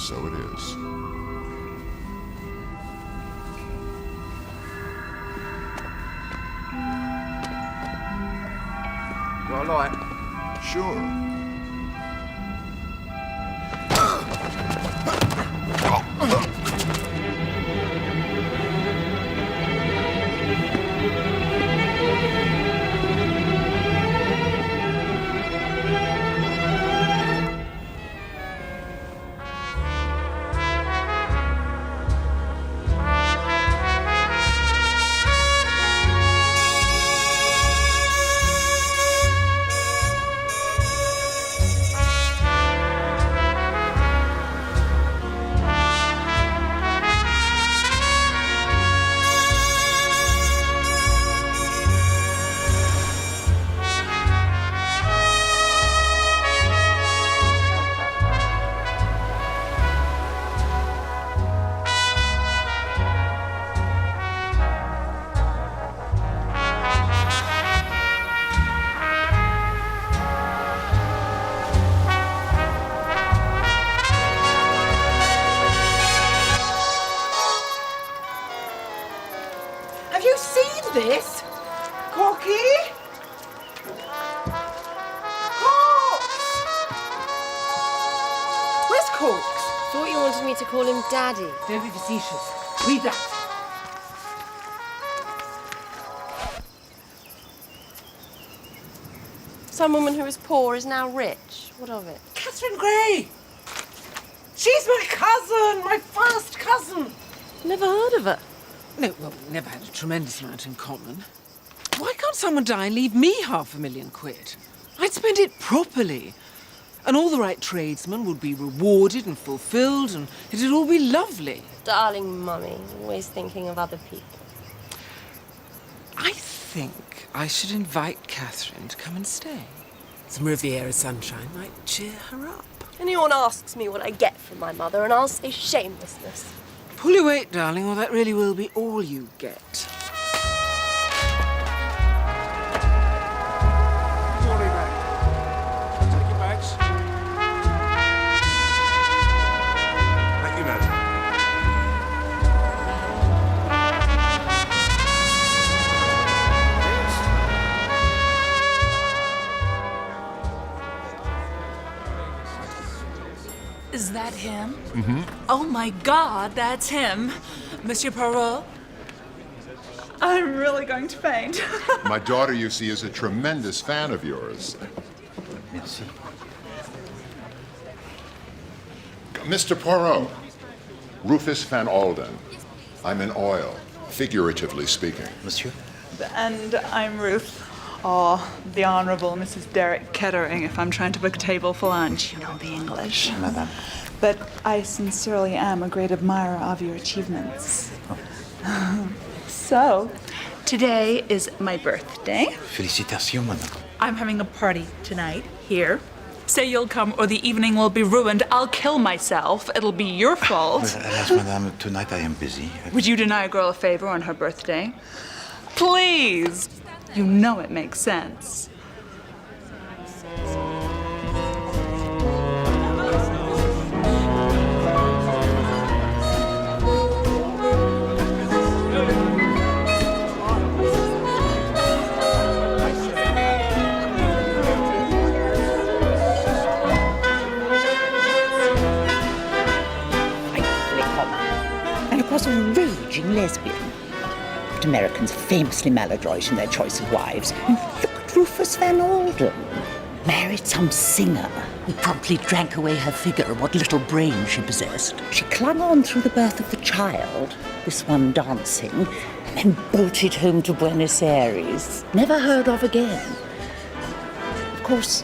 So it is. Got a light? Sure. Have you seen this? Corky? Corks! Where's Corks? Thought you wanted me to call him Daddy. Don't be facetious. Read that. Some woman who was poor is now rich. What of it? Catherine Gray! She's my cousin, my first cousin. Never heard of her. No, well, we never had a tremendous amount in common. Why can't someone die and leave me £500,000? I'd spend it properly. And all the right tradesmen would be rewarded and fulfilled, and it'd all be lovely. Darling Mummy, always thinking of other people. I think I should invite Catherine to come and stay. Some Riviera sunshine might cheer her up. Anyone asks me what I get from my mother, and I'll say shamelessness. Pull your weight, darling, or that really will be all you get. Morning, mate. Take your bags. Thank you, madam. Is that him? Mm-hmm. Oh, my God, that's him. Monsieur Poirot? I'm really going to faint. My daughter, you see, is a tremendous fan of yours. Merci. Mr. Poirot, Rufus Van Alden. I'm in oil, figuratively speaking. Monsieur? And I'm Ruth. Oh, the Honourable Mrs. Derek Kettering, if I'm trying to book a table for lunch. You know the English. Madame. But I sincerely am a great admirer of your achievements. Oh. So, today is my birthday. Félicitations, madame. I'm having a party tonight, here. Say you'll come or the evening will be ruined. I'll kill myself. It'll be your fault. Alas, madame, tonight I am busy. Would you deny a girl a favor on her birthday? Please! You know it makes sense. And of course a raging lesbian. But Americans are famously maladroit in their choice of wives. And look at Rufus Van Alden. Married some singer who promptly drank away her figure and what little brain she possessed. She clung on through the birth of the child, this one dancing, and then bolted home to Buenos Aires. Never heard of again. Of course,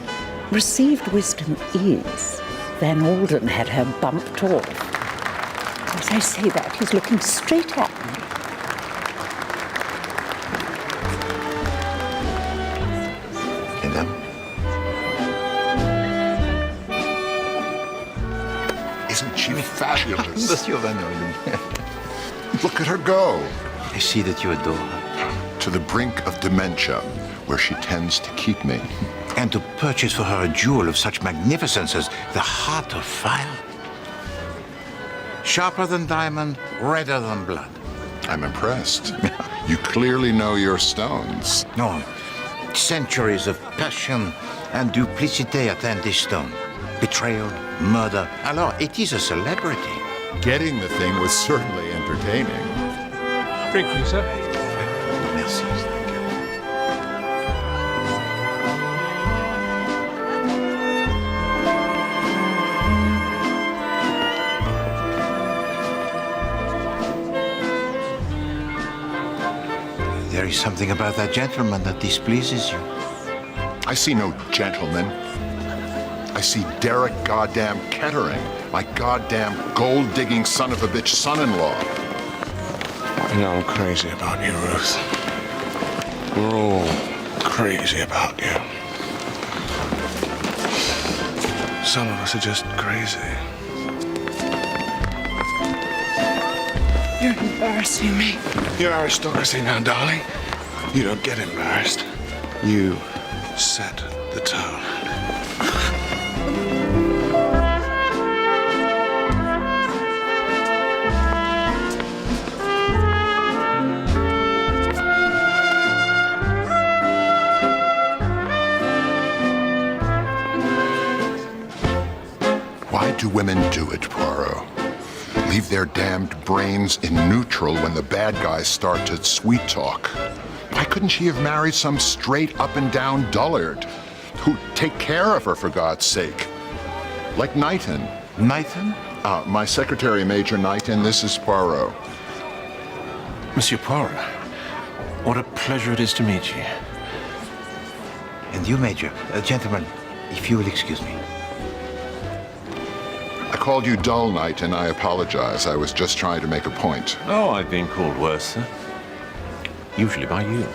received wisdom is Van Alden had her bumped off. As I say that, he's looking straight at me. Madame? Isn't she fabulous? Monsieur Van Alden. Look at her go. I see that you adore her. To the brink of dementia, where she tends to keep me. And to purchase for her a jewel of such magnificence as the Heart of Fire? Sharper than diamond, redder than blood. I'm impressed. You clearly know your stones. No, centuries of passion and duplicité atteint this stone. Betrayal, murder. Alors, it is a celebrity. Getting the thing was certainly entertaining. Drink for you, sir. Merci. There is something about that gentleman that displeases you. I see no gentleman. I see Derek goddamn Kettering, my goddamn gold-digging son of a bitch son-in-law. You know I'm crazy about you, Ruth. We're all crazy about you. Some of us are just crazy. You're embarrassing me. You're aristocracy now, darling. You don't get embarrassed. You set the tone. Why do women do it, Poirot? Leave their damned brains in neutral when the bad guys start to sweet talk. Why couldn't she have married some straight up-and-down dullard who'd take care of her, for God's sake? Like Knighton. Knighton? My secretary, Major Knighton, this is Poirot. Monsieur Poirot, what a pleasure it is to meet you. And you, Major. Gentlemen, if you will excuse me. I called you dull, Knighton. I apologize. I was just trying to make a point. Oh, I've been called worse, sir. Usually by you.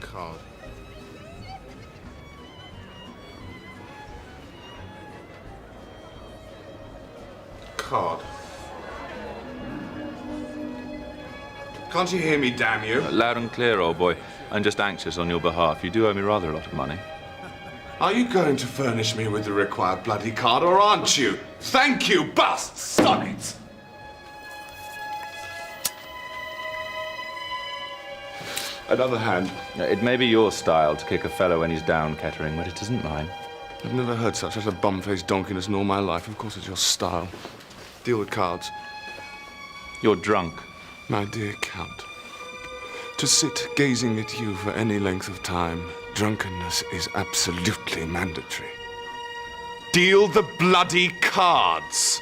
Card. Card. Can't you hear me, damn you? Loud and clear, old boy. I'm just anxious on your behalf. You do owe me rather a lot of money. Are you going to furnish me with the required bloody card, or aren't you? Thank you, bust! Sonnet! Another hand. It may be your style to kick a fellow when he's down, Kettering, but it isn't mine. I've never heard such a bum-faced donkeyness in all my life. Of course it's your style. Deal with cards. You're drunk. My dear Count, to sit gazing at you for any length of time, drunkenness is absolutely mandatory. Deal the bloody cards!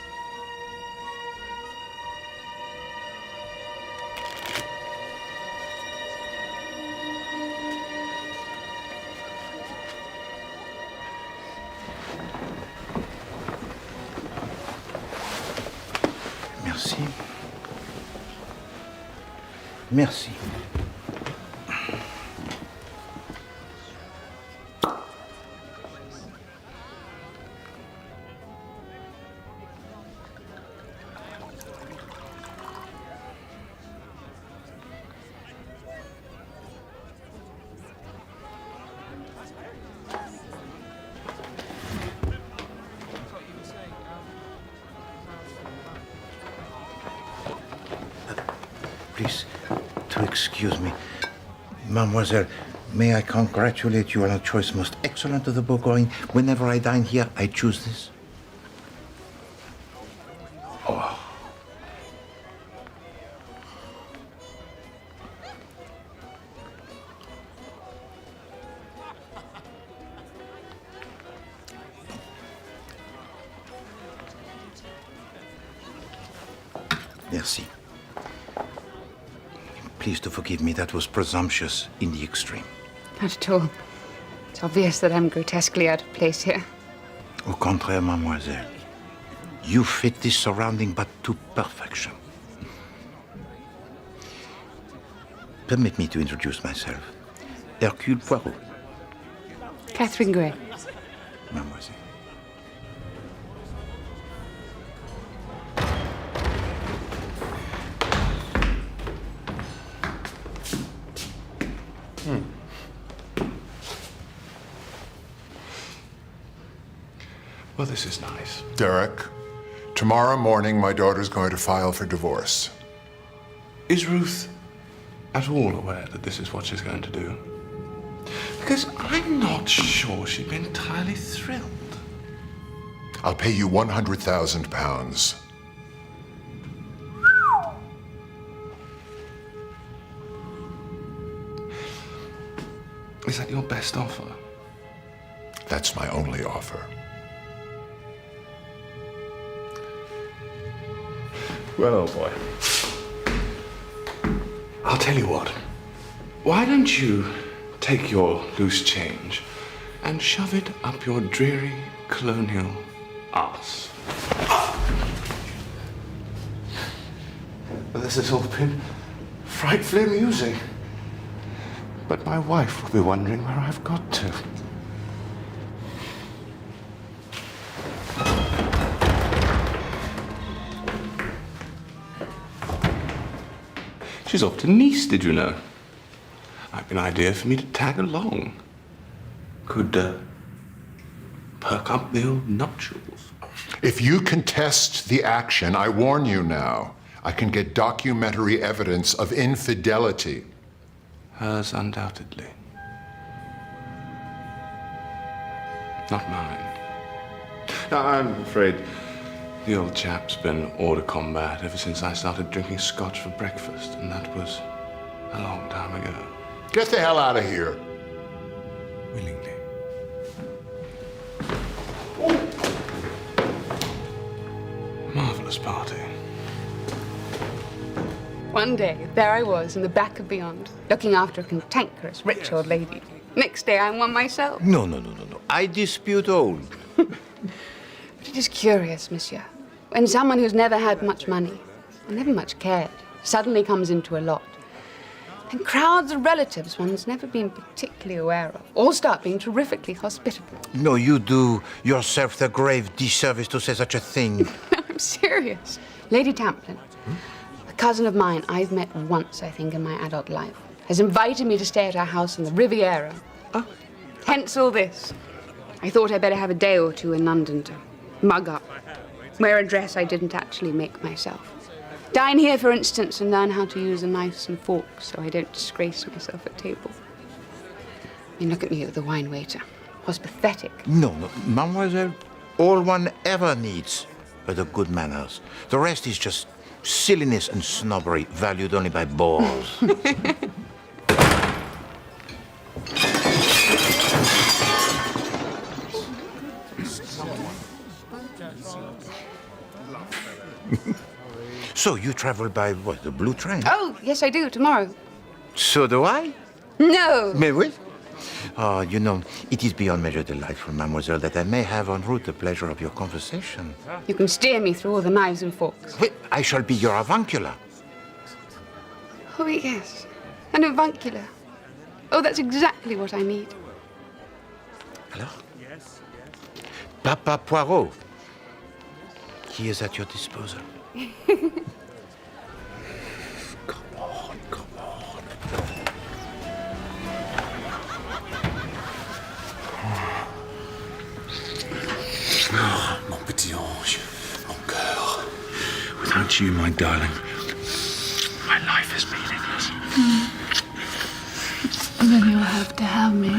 Merci. Merci. Please, to excuse me. Mademoiselle, may I congratulate you on a choice most excellent of the Bourgogne? Whenever I dine here, I choose this. Oh. Merci. Please to forgive me, that was presumptuous in the extreme. Not at all. It's obvious that I'm grotesquely out of place here. Au contraire, mademoiselle. You fit this surrounding but to perfection. Permit me to introduce myself. Hercule Poirot. Catherine Gray. Mademoiselle. Well, this is nice. Derek, tomorrow morning my daughter's going to file for divorce. Is Ruth at all aware that this is what she's going to do? Because I'm not sure she'd be entirely thrilled. I'll pay you £100,000. Is that your best offer? That's my only offer. Well, old boy, I'll tell you what. Why don't you take your loose change and shove it up your dreary colonial arse? Well, this has all been frightfully amusing. But my wife will be wondering where I've got to. She's off to Nice, did you know? Might be an idea for me to tag along. Could perk up the old nuptials. If you contest the action, I warn you now, I can get documentary evidence of infidelity. Hers, undoubtedly. Not mine. Now, I'm afraid the old chap's been hors de combat ever since I started drinking scotch for breakfast, and that was a long time ago. Get the hell out of here. Willingly. Marvelous party. One day, there I was in the back of beyond, looking after a cantankerous rich old lady. Next day, I'm one myself. No. I dispute all. But it is curious, monsieur, when someone who's never had much money, or never much cared, suddenly comes into a lot, and crowds of relatives one's never been particularly aware of all start being terrifically hospitable. No, you do yourself the grave disservice to say such a thing. I'm serious. Lady Tamplin, a cousin of mine I've met once, I think, in my adult life, has invited me to stay at her house in the Riviera. Oh. Hence all this. I thought I'd better have a day or two in London to mug up, wear a dress I didn't actually make myself. Dine here, for instance, and learn how to use a knife and fork so I don't disgrace myself at table. I mean, look at me with the wine waiter. Was pathetic. No, mademoiselle, all one ever needs are the good manners. The rest is just silliness and snobbery, valued only by bores. So you travel by what, the blue train? Oh, yes, I do, tomorrow. So do I? No! Mais oui. Oh, you know, it is beyond measure delightful, mademoiselle, that I may have en route the pleasure of your conversation. You can steer me through all the knives and forks. Well, I shall be your avuncular. Oh, yes. An avuncular. Oh, that's exactly what I need. Alors? Papa Poirot. He is at your disposal. Come on. Oh, mon petit ange, mon cœur. Without you, my darling, my life is meaningless. Then you'll have to have me.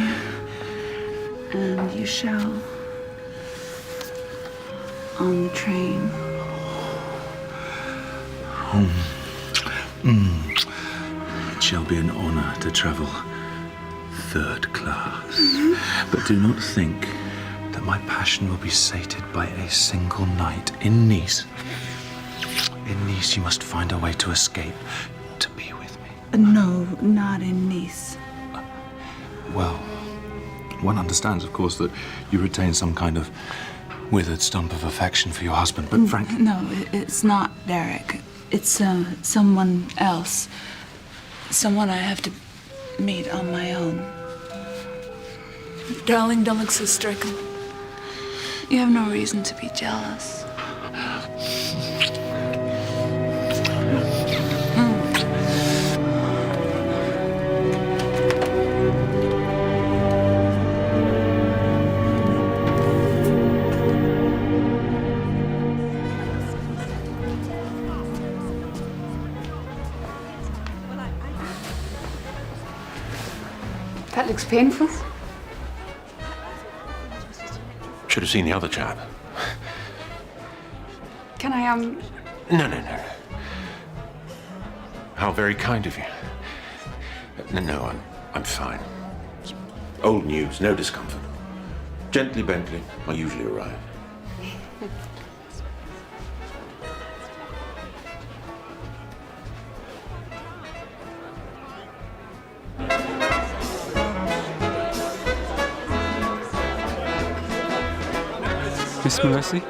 And you shall. On the train. It shall be an honor to travel third class. But do not think that my passion will be sated by a single night in Nice. In Nice, you must find a way to escape, to be with me. No, not in Nice. Well, one understands, of course, that you retain some kind of withered stump of affection for your husband, but frankly... No, it's not Derek. It's someone else. Someone I have to meet on my own. Darling, don't look so stricken. You have no reason to be jealous. looks painful. Should have seen the other chap. Can I, No. How very kind of you. No, I'm fine. Old news, no discomfort. Gently, Bentley. I usually arrive. Miss Mercy?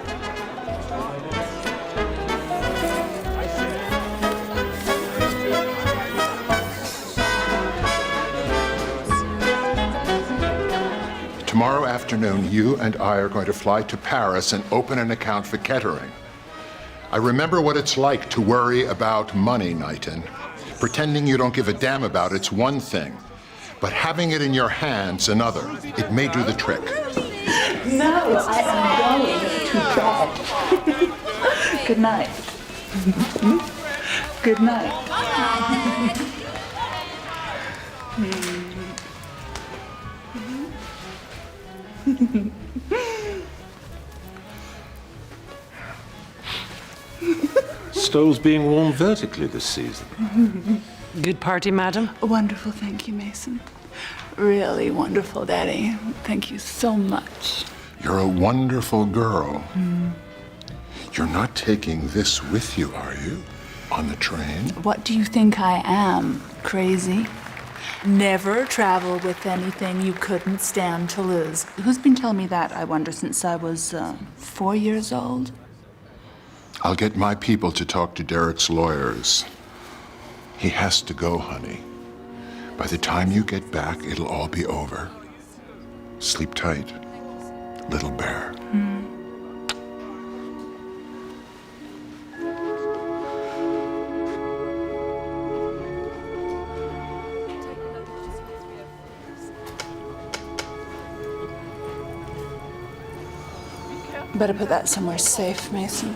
Tomorrow afternoon, you and I are going to fly to Paris and open an account for Kettering. I remember what it's like to worry about money, Knighton. Pretending you don't give a damn about it's one thing, but having it in your hands another. It may do the trick. No, I am going to bed. Good night. Good night. Stoles being worn vertically this season. Good party, madam? Wonderful, thank you, Mason. Really wonderful, Daddy. Thank you so much. You're a wonderful girl. You're not taking this with you, are you? On the train? What do you think I am? Crazy? Never travel with anything you couldn't stand to lose. Who's been telling me that, I wonder, since I was 4 years old? I'll get my people to talk to Derek's lawyers. He has to go, honey. By the time you get back, it'll all be over. Sleep tight, little bear. Better put that somewhere safe, Mason.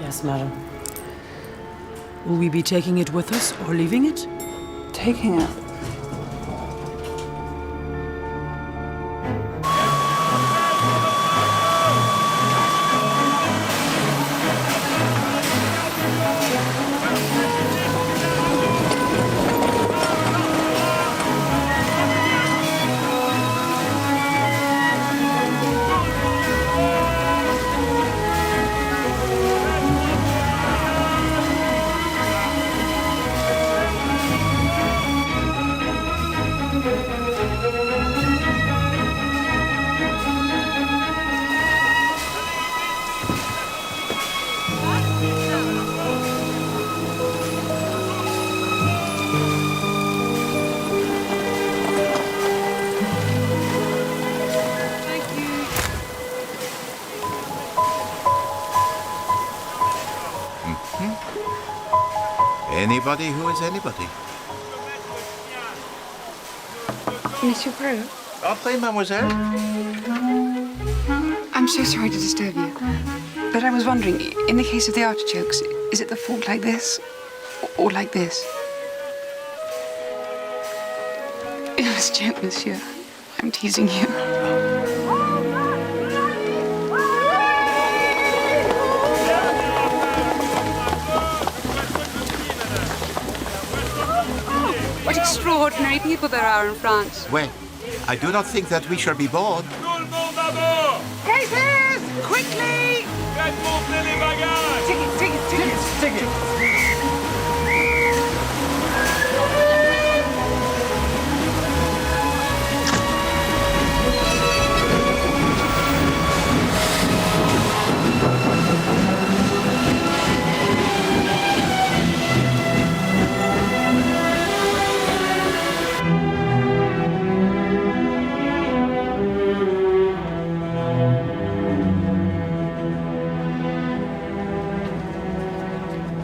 Yes, madam. Will we be taking it with us or leaving it? Taking it. Anybody who is anybody. Monsieur Poirot? Entrez, mademoiselle. I'm so sorry to disturb you, but I was wondering, in the case of the artichokes, is it the fork like this or like this? It was a joke, monsieur. I'm teasing you. What extraordinary people there are in France. Well, I do not think that we shall be bored. Cases! Quickly! Tickets!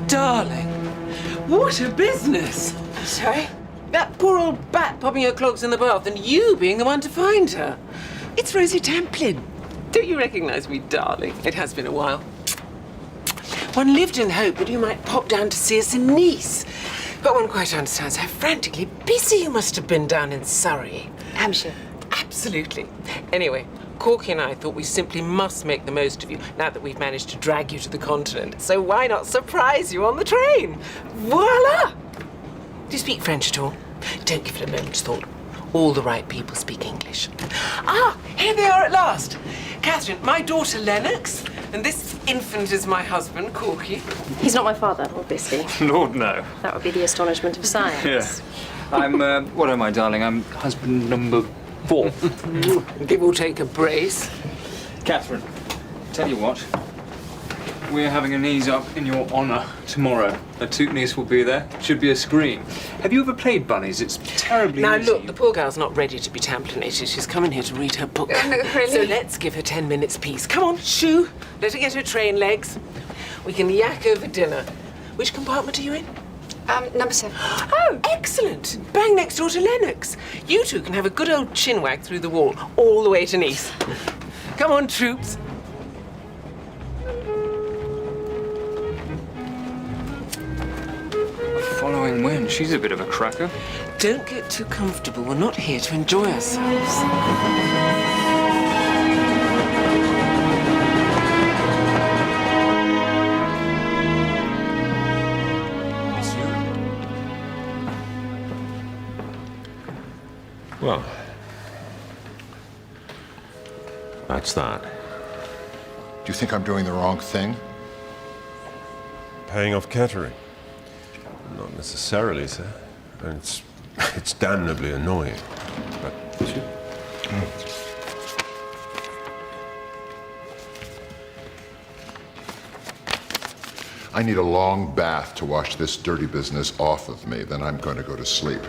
Darling, what a business! Sorry? That poor old bat popping her clogs in the bath and you being the one to find her. It's Rosie Tamplin. Don't you recognize me, darling? It has been a while. One lived in hope that you might pop down to see us in Nice. But one quite understands how frantically busy you must have been down in Surrey. Hampshire. Absolutely. Anyway, Corky and I thought we simply must make the most of you now that we've managed to drag you to the continent. So why not surprise you on the train? Voila! Do you speak French at all? Don't give it a moment's thought. All the right people speak English. Ah, here they are at last. Catherine, my daughter Lennox, and this infant is my husband, Corky. He's not my father, obviously. Lord, no. That would be the astonishment of science. Yes. I'm, what am I, darling? I'm husband number 4. Give or take a brace. Catherine, tell you what. We're having an ease up in your honour tomorrow. A toot niece will be there. Should be a scream. Have you ever played bunnies? It's terribly Now easy. look, the poor girl's not ready to be tamplinated. She's coming here to read her book. Really? So let's give her 10 minutes peace. Come on, shoo. Let her get her train legs. We can yak over dinner. Which compartment are you in? Number 7. Oh, excellent. Bang next door to Lennox. You two can have a good old chinwag through the wall, all the way to Nice. Come on, troops. Following wind. She's a bit of a cracker. Don't get too comfortable. We're not here to enjoy ourselves. Well, that's that. Do you think I'm doing the wrong thing? Paying off catering? Not necessarily, sir. And it's damnably annoying. But you... I need a long bath to wash this dirty business off of me. Then I'm going to go to sleep.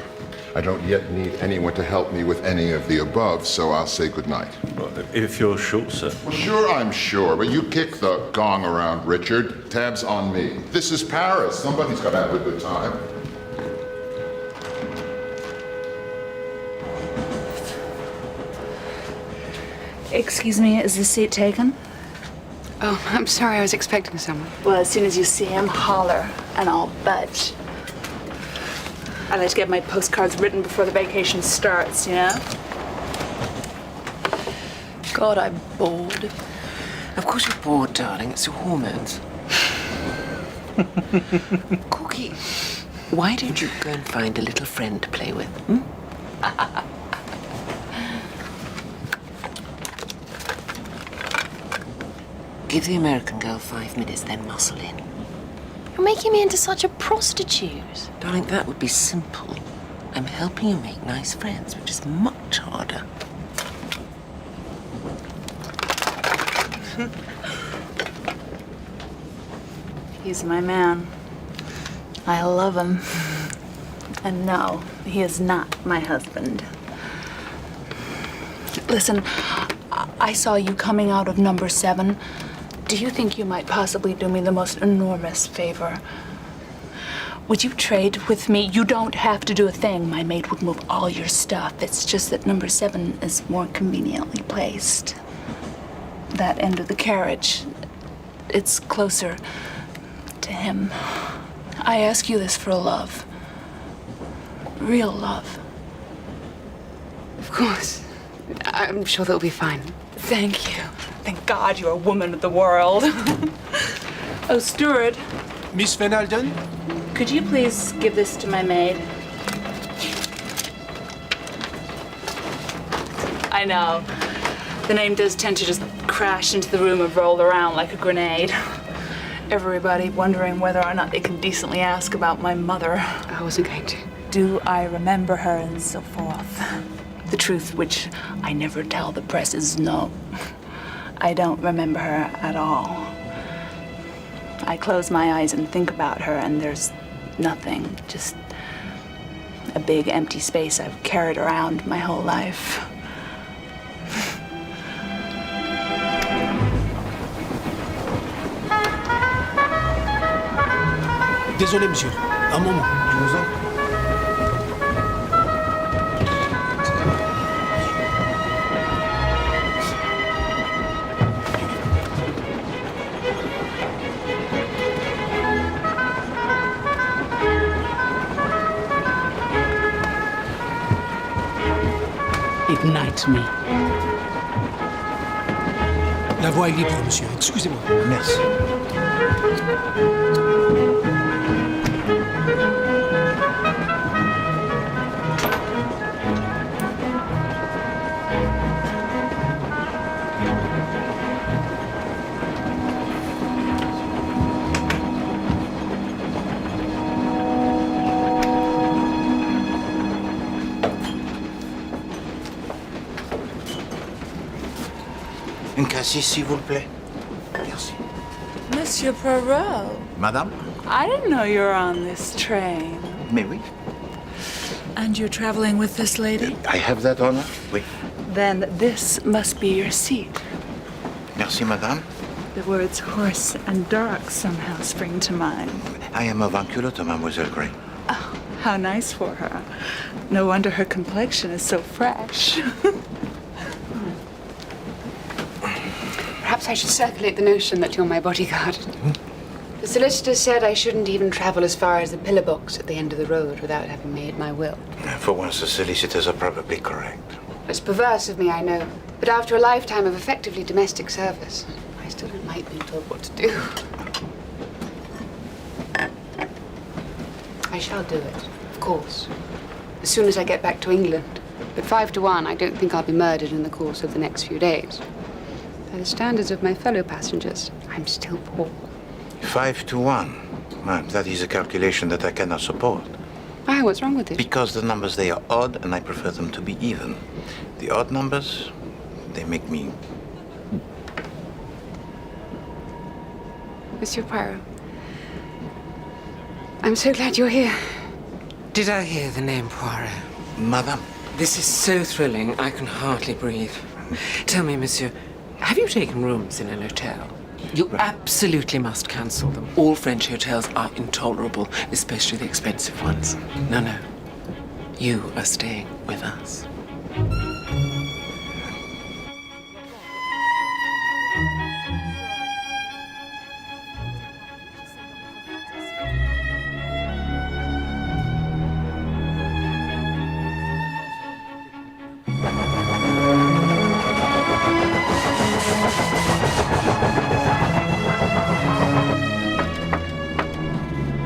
I don't yet need anyone to help me with any of the above, so I'll say goodnight. Well, if you're sure, sir. Well, sure, I'm sure, but you kick the gong around, Richard. Tab's on me. This is Paris. Somebody's got to have a good time. Excuse me, is the seat taken? Oh, I'm sorry. I was expecting someone. Well, as soon as you see him, holler, and I'll budge. I like to get my postcards written before the vacation starts, you know? God, I'm bored. Of course you're bored, darling. It's your hormones. Corky, why don't you go and find a little friend to play with? Give the American girl 5 minutes, then muscle in. You're making me into such a prostitute. Darling, that would be simple. I'm helping you make nice friends, which is much harder. He's my man. I love him. And no, he is not my husband. Listen, I saw you coming out of number 7. Do you think you might possibly do me the most enormous favor? Would you trade with me? You don't have to do a thing. My maid would move all your stuff. It's just that number 7 is more conveniently placed. That end of the carriage, it's closer to him. I ask you this for love. Real love. Of course. I'm sure that'll be fine. Thank you. Thank God you're a woman of the world. Oh, steward. Miss Van Alden? Could you please give this to my maid? I know. The name does tend to just crash into the room and roll around like a grenade. Everybody wondering whether or not they can decently ask about my mother. I wasn't going to. Do I remember her and so forth? The truth, which I never tell the press, is no. I don't remember her at all. I close my eyes and think about her, and there's nothing, just a big empty space I've carried around my whole life. Désolé, monsieur. Un moment. Je vous en... liked me. La voie est libre, monsieur. Excusez-moi. Merci. Une cassis, s'il vous plaît. Merci. Monsieur Poirot. Madame? I didn't know you were on this train. Mais oui. And you're traveling with this lady? I have that honor. Oui. Then this must be your seat. Merci, madame. The words horse and dark somehow spring to mind. I am avuncular to Mademoiselle Gray. Oh, how nice for her. No wonder her complexion is so fresh. Perhaps I should circulate the notion that you're my bodyguard. The solicitor said I shouldn't even travel as far as the pillar box at the end of the road without having made my will. For once, the solicitors are probably correct. It's perverse of me, I know, but after a lifetime of effectively domestic service, I still don't like being told what to do. I shall do it, of course, as soon as I get back to England. But 5 to 1, I don't think I'll be murdered in the course of the next few days. By the standards of my fellow passengers, I'm still poor. 5 to 1. Ma'am, that is a calculation that I cannot support. Why, what's wrong with it? Because the numbers, they are odd, and I prefer them to be even. The odd numbers, they make me... Monsieur Poirot, I'm so glad you're here. Did I hear the name Poirot? Madame. This is so thrilling, I can hardly breathe. Tell me, monsieur, have you taken rooms in an hotel? You absolutely must cancel them. All French hotels are intolerable, especially the expensive ones. No. You are staying with us.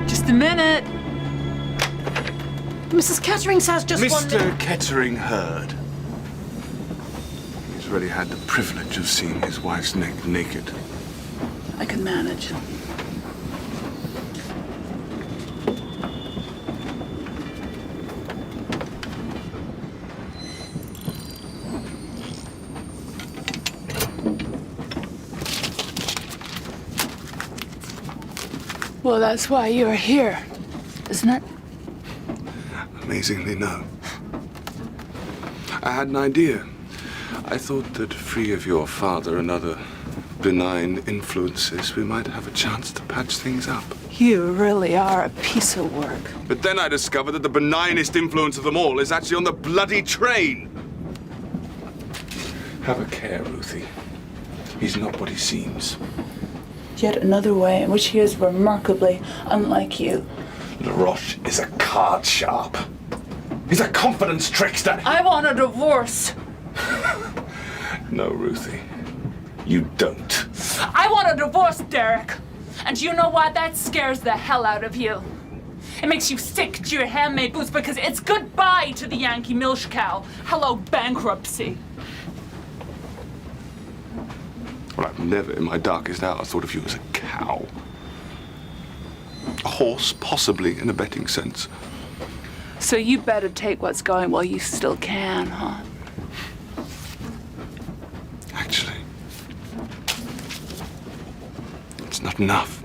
Just a minute. Mrs. Kettering says just Mr. Kettering heard. He's already had the privilege of seeing his wife's neck naked. I can manage. Well, that's why you're here, isn't it? Amazingly, no. I had an idea. I thought that free of your father and other benign influences, we might have a chance to patch things up. You really are a piece of work. But then I discovered that the benignest influence of them all is actually on the bloody train. Have a care, Ruthie. He's not what he seems. Yet another way in which he is remarkably unlike you. Laroche is a card sharp. He's a confidence trickster. I want a divorce. No, Ruthie. You don't. I want a divorce, Derek. And you know why? That scares the hell out of you. It makes you sick to your handmade boots because it's goodbye to the Yankee milch cow. Hello, bankruptcy. Well, I've never in my darkest hour thought of you as a cow. A horse, possibly, in a betting sense. So you better take what's going while you still can, huh? Actually, it's not enough.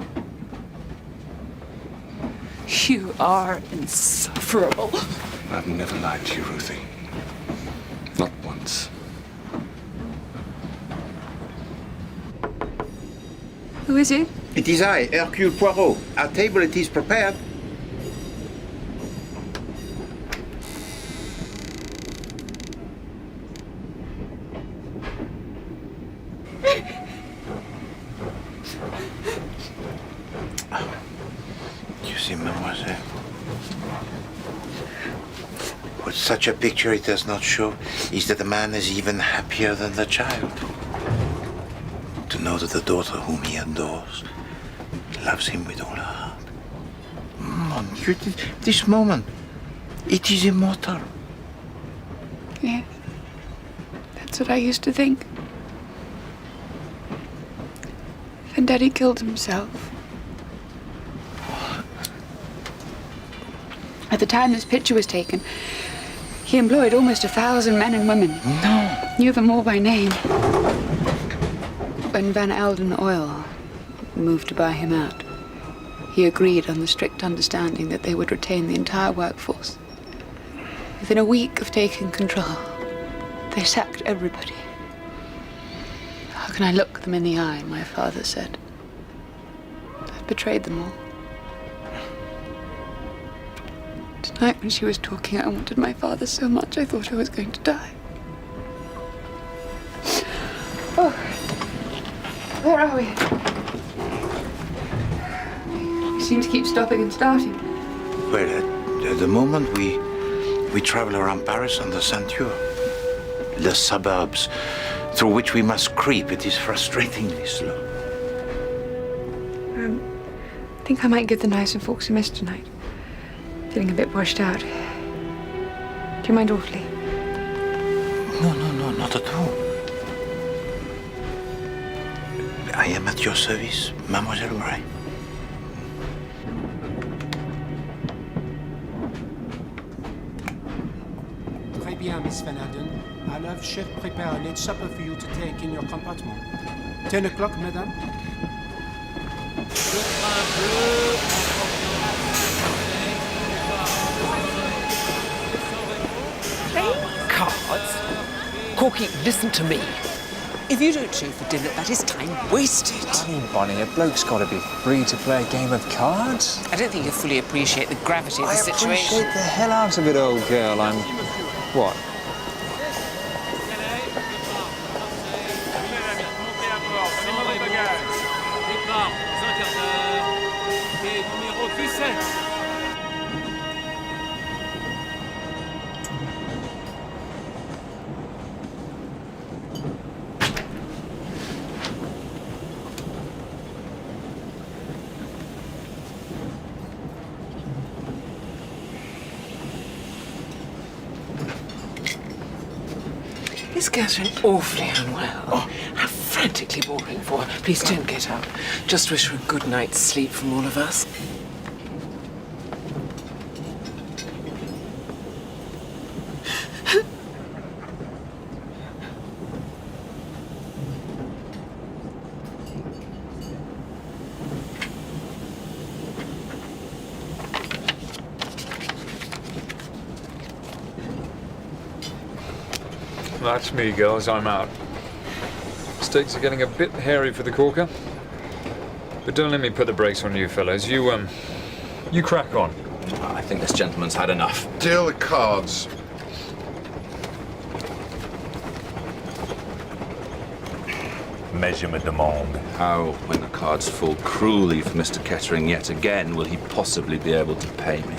You are insufferable. I've never lied to you, Ruthie. Not once. Who is it? It is I, Hercule Poirot. Our table, it is prepared. You see, mademoiselle, what What such a picture it does not show is that the man is even happier than the child. To know that the daughter whom he adores loves him with all her heart. This moment, it is immortal. Yes. That's what I used to think. Then Daddy killed himself. At the time this picture was taken, he employed almost 1,000 men and women. No. Knew them all by name. When Van Elden Oil moved to buy him out, he agreed on the strict understanding that they would retain the entire workforce. Within a week of taking control, they sacked everybody. How can I look them in the eye, my father said. I've betrayed them all. Tonight when she was talking, I wanted my father so much I thought I was going to die. Oh, where are we? We seem to keep stopping and starting. Well, at the moment we travel around Paris on the ceinture. The suburbs through which we must creep. It is frustratingly slow. I think I might give the knives and forks a miss tonight. Feeling a bit washed out. Do you mind awfully? No, not at all. I am at your service, Mademoiselle Gray. Très bien, Miss Van Elden. I love chef prepare a late supper for you to take in your compartment. 10 o'clock, madame. Cards? Corky, listen to me. If you don't show for dinner, that is time wasted. I mean, Bonnie, a bloke's got to be free to play a game of cards. I don't think you fully appreciate the gravity of the situation. I appreciate the hell out of it, old girl. I'm... what? Is Catherine awfully unwell? Oh, how frantically boring for her. Please don't get up. Just wish her a good night's sleep from all of us. That's me, girls. I'm out. Stakes are getting a bit hairy for the corker. But don't let me put the brakes on you fellas. You crack on. I think this gentleman's had enough. Deal the cards. Measure me demande. How, when the cards fall cruelly for Mr. Kettering yet again, will he possibly be able to pay me?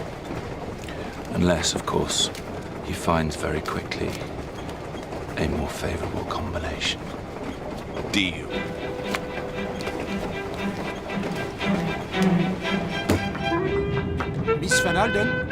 Unless, of course, he finds very quickly a more favorable combination. Deal. Miss Van Elden.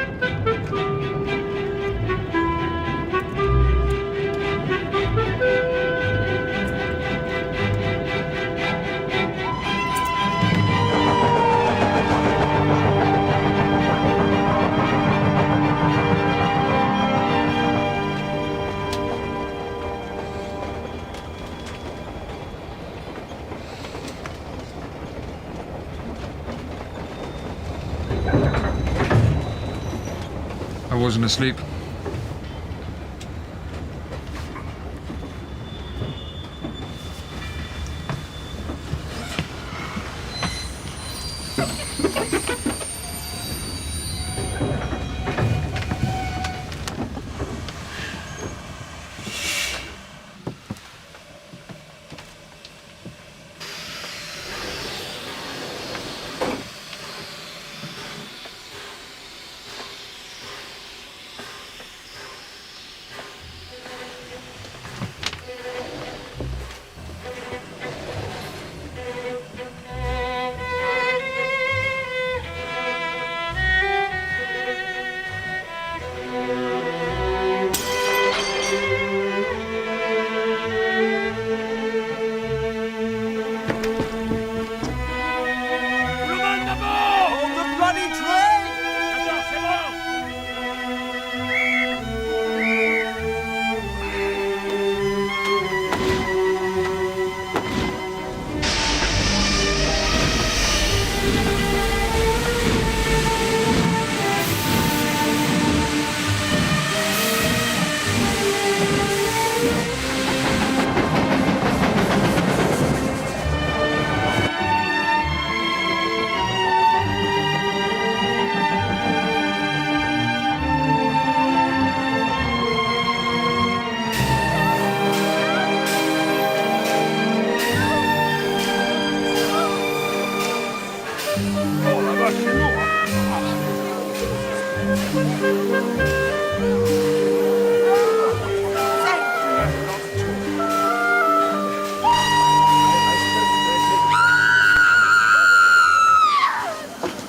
I wasn't asleep.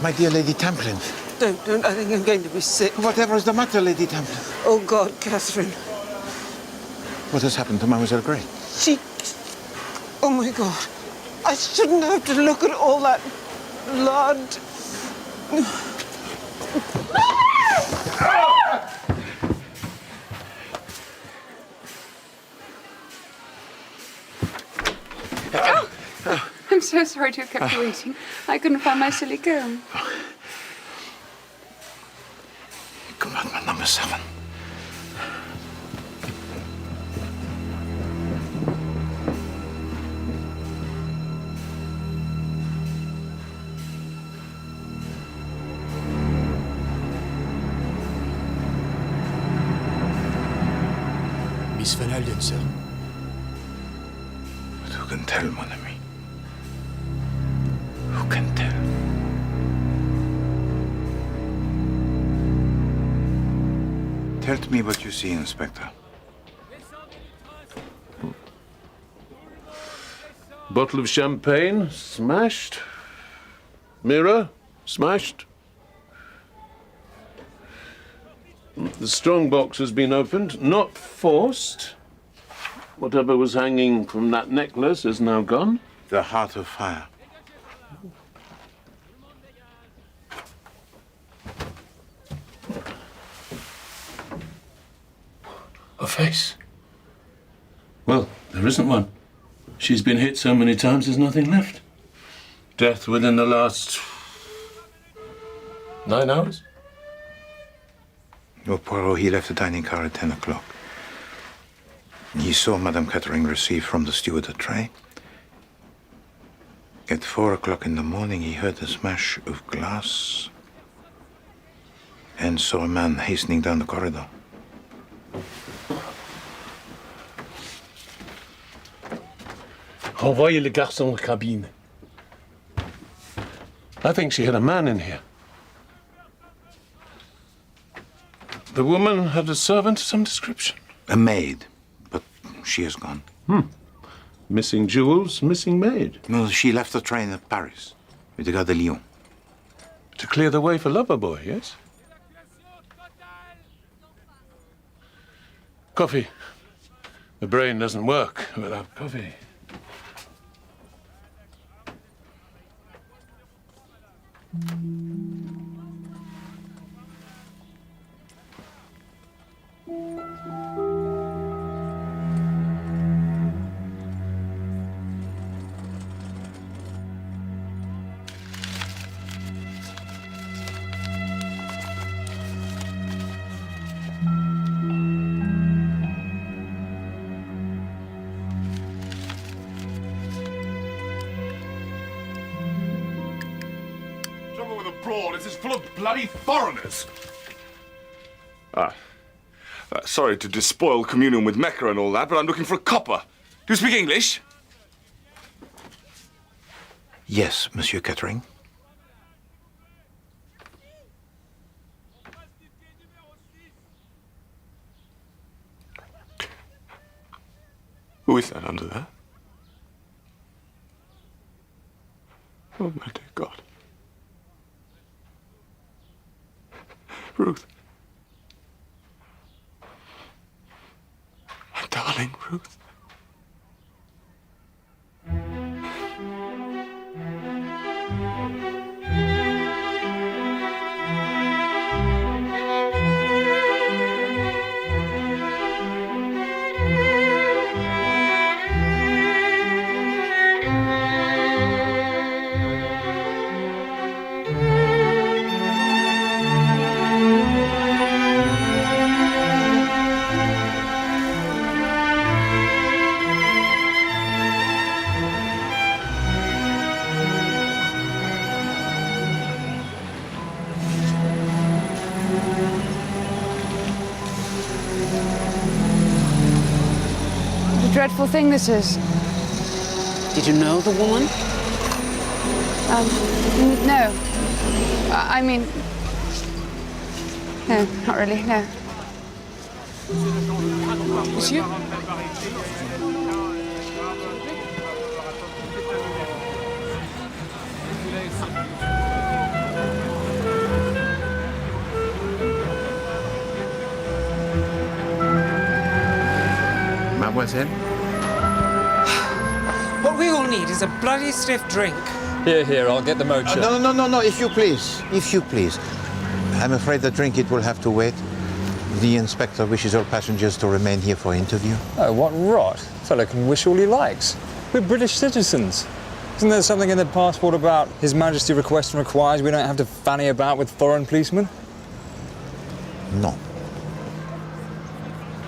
My dear Lady Tamplin. Don't. I think I'm going to be sick. Whatever is the matter, Lady Tamplin? Oh, God, Catherine. What has happened to Mademoiselle Grey? She... Oh, my God. I shouldn't have to look at all that blood. I'm so sorry to have kept you waiting. I couldn't find my silly comb. Compartment number 7. Miss Van Helden, sir. But who can tell, mon ami? Who can tell? Tell me what you see, Inspector. Bottle of champagne, smashed. Mirror, smashed. The strong box has been opened, not forced. Whatever was hanging from that necklace is now gone. The heart of fire. A face? Well, there isn't one. She's been hit so many times, there's nothing left. Death within the last 9 hours? Oh, Poirot, he left the dining car at 10 o'clock. He saw Madame Kettering receive from the steward a tray. At 4 o'clock in the morning, he heard a smash of glass and saw a man hastening down the corridor. Renvoyez le garçon de cabine. I think she had a man in here. The woman had a servant of some description. A maid, but she is gone. Missing jewels, missing maid. Well, she left the train at Paris with the Gare de Lyon. To clear the way for Loverboy, yes? Coffee. The brain doesn't work without coffee. This is full of bloody foreigners. Sorry to despoil communion with Mecca and all that, but I'm looking for a copper. Do you speak English? Yes, Monsieur Kettering. Who is that under there? Oh, my dear God. Ruth. My darling Ruth. Dreadful thing this is. Did you know the woman? No. I mean... No, not really, no. Monsieur? mademoiselle? What we all need is a bloody stiff drink. Here, I'll get the mocha. No, if you please. If you please. I'm afraid the drink, it will have to wait. The inspector wishes all passengers to remain here for interview. Oh, what rot. Fellow can wish all he likes. We're British citizens. Isn't there something in the passport about His Majesty requests and requires we don't have to fanny about with foreign policemen? No.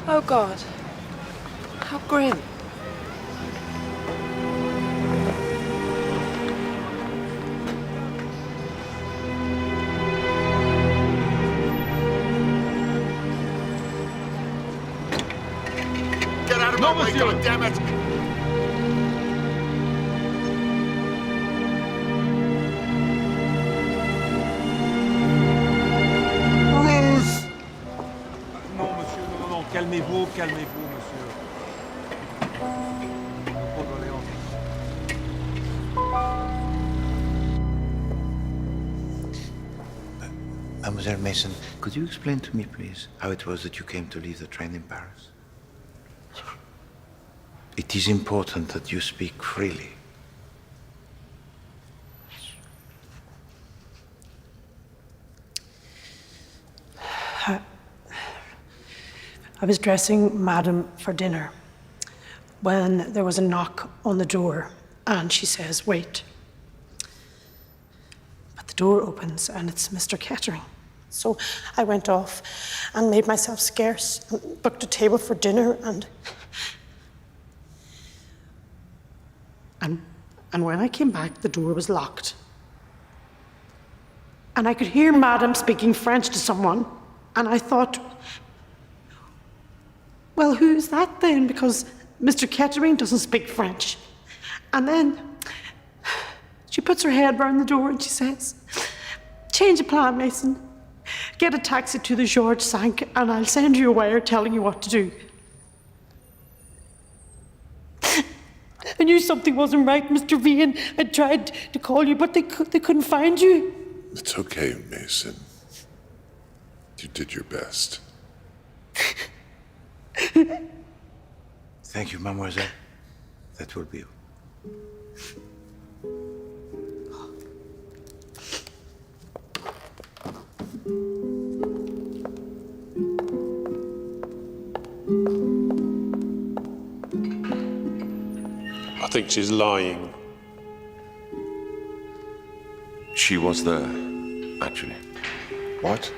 Oh, God. How grim. Get out of my way, goddammit! Non, monsieur, non. Calmez-vous, monsieur. Mademoiselle Mason, could you explain to me, please, how it was that you came to leave the train in Paris? It is important that you speak freely. I was dressing Madam for dinner when there was a knock on the door and she says, wait. But the door opens and it's Mr. Kettering. So I went off and made myself scarce and booked a table for dinner and when I came back, the door was locked. And I could hear Madam speaking French to someone, and I thought, well, who's that then? Because Mr. Kettering doesn't speak French. And then she puts her head round the door and she says, change of plan, Mason. Get a taxi to the Georges V and I'll send you a wire telling you what to do. I knew something wasn't right, Mr. Vian. I tried to call you, but they couldn't find you. It's okay, Mason. You did your best. Thank you, mademoiselle. That will be all. I think she's lying. She was there, actually. What?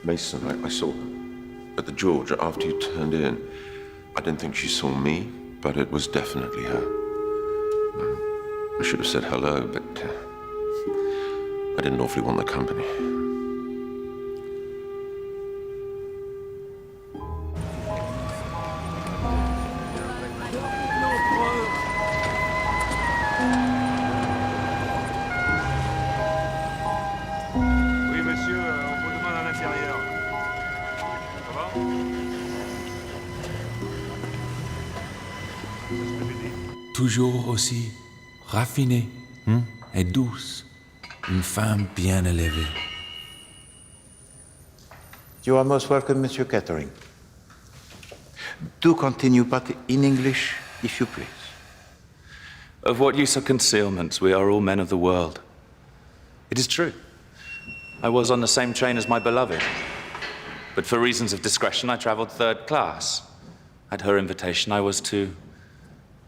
Mason, I saw her at the George after you turned in. I didn't think she saw me, but it was definitely her. I should have said hello, but I didn't awfully want the company. Oui, monsieur, on vous demande à l'intérieur. Ça va? Toujours aussi raffinée et douce. Une femme bien élevée. You are most welcome, Monsieur Kettering. Do continue, but in English, if you please. Of what use are concealments? We are all men of the world. It is true. I was on the same train as my beloved. But for reasons of discretion, I traveled third class. At her invitation, I was to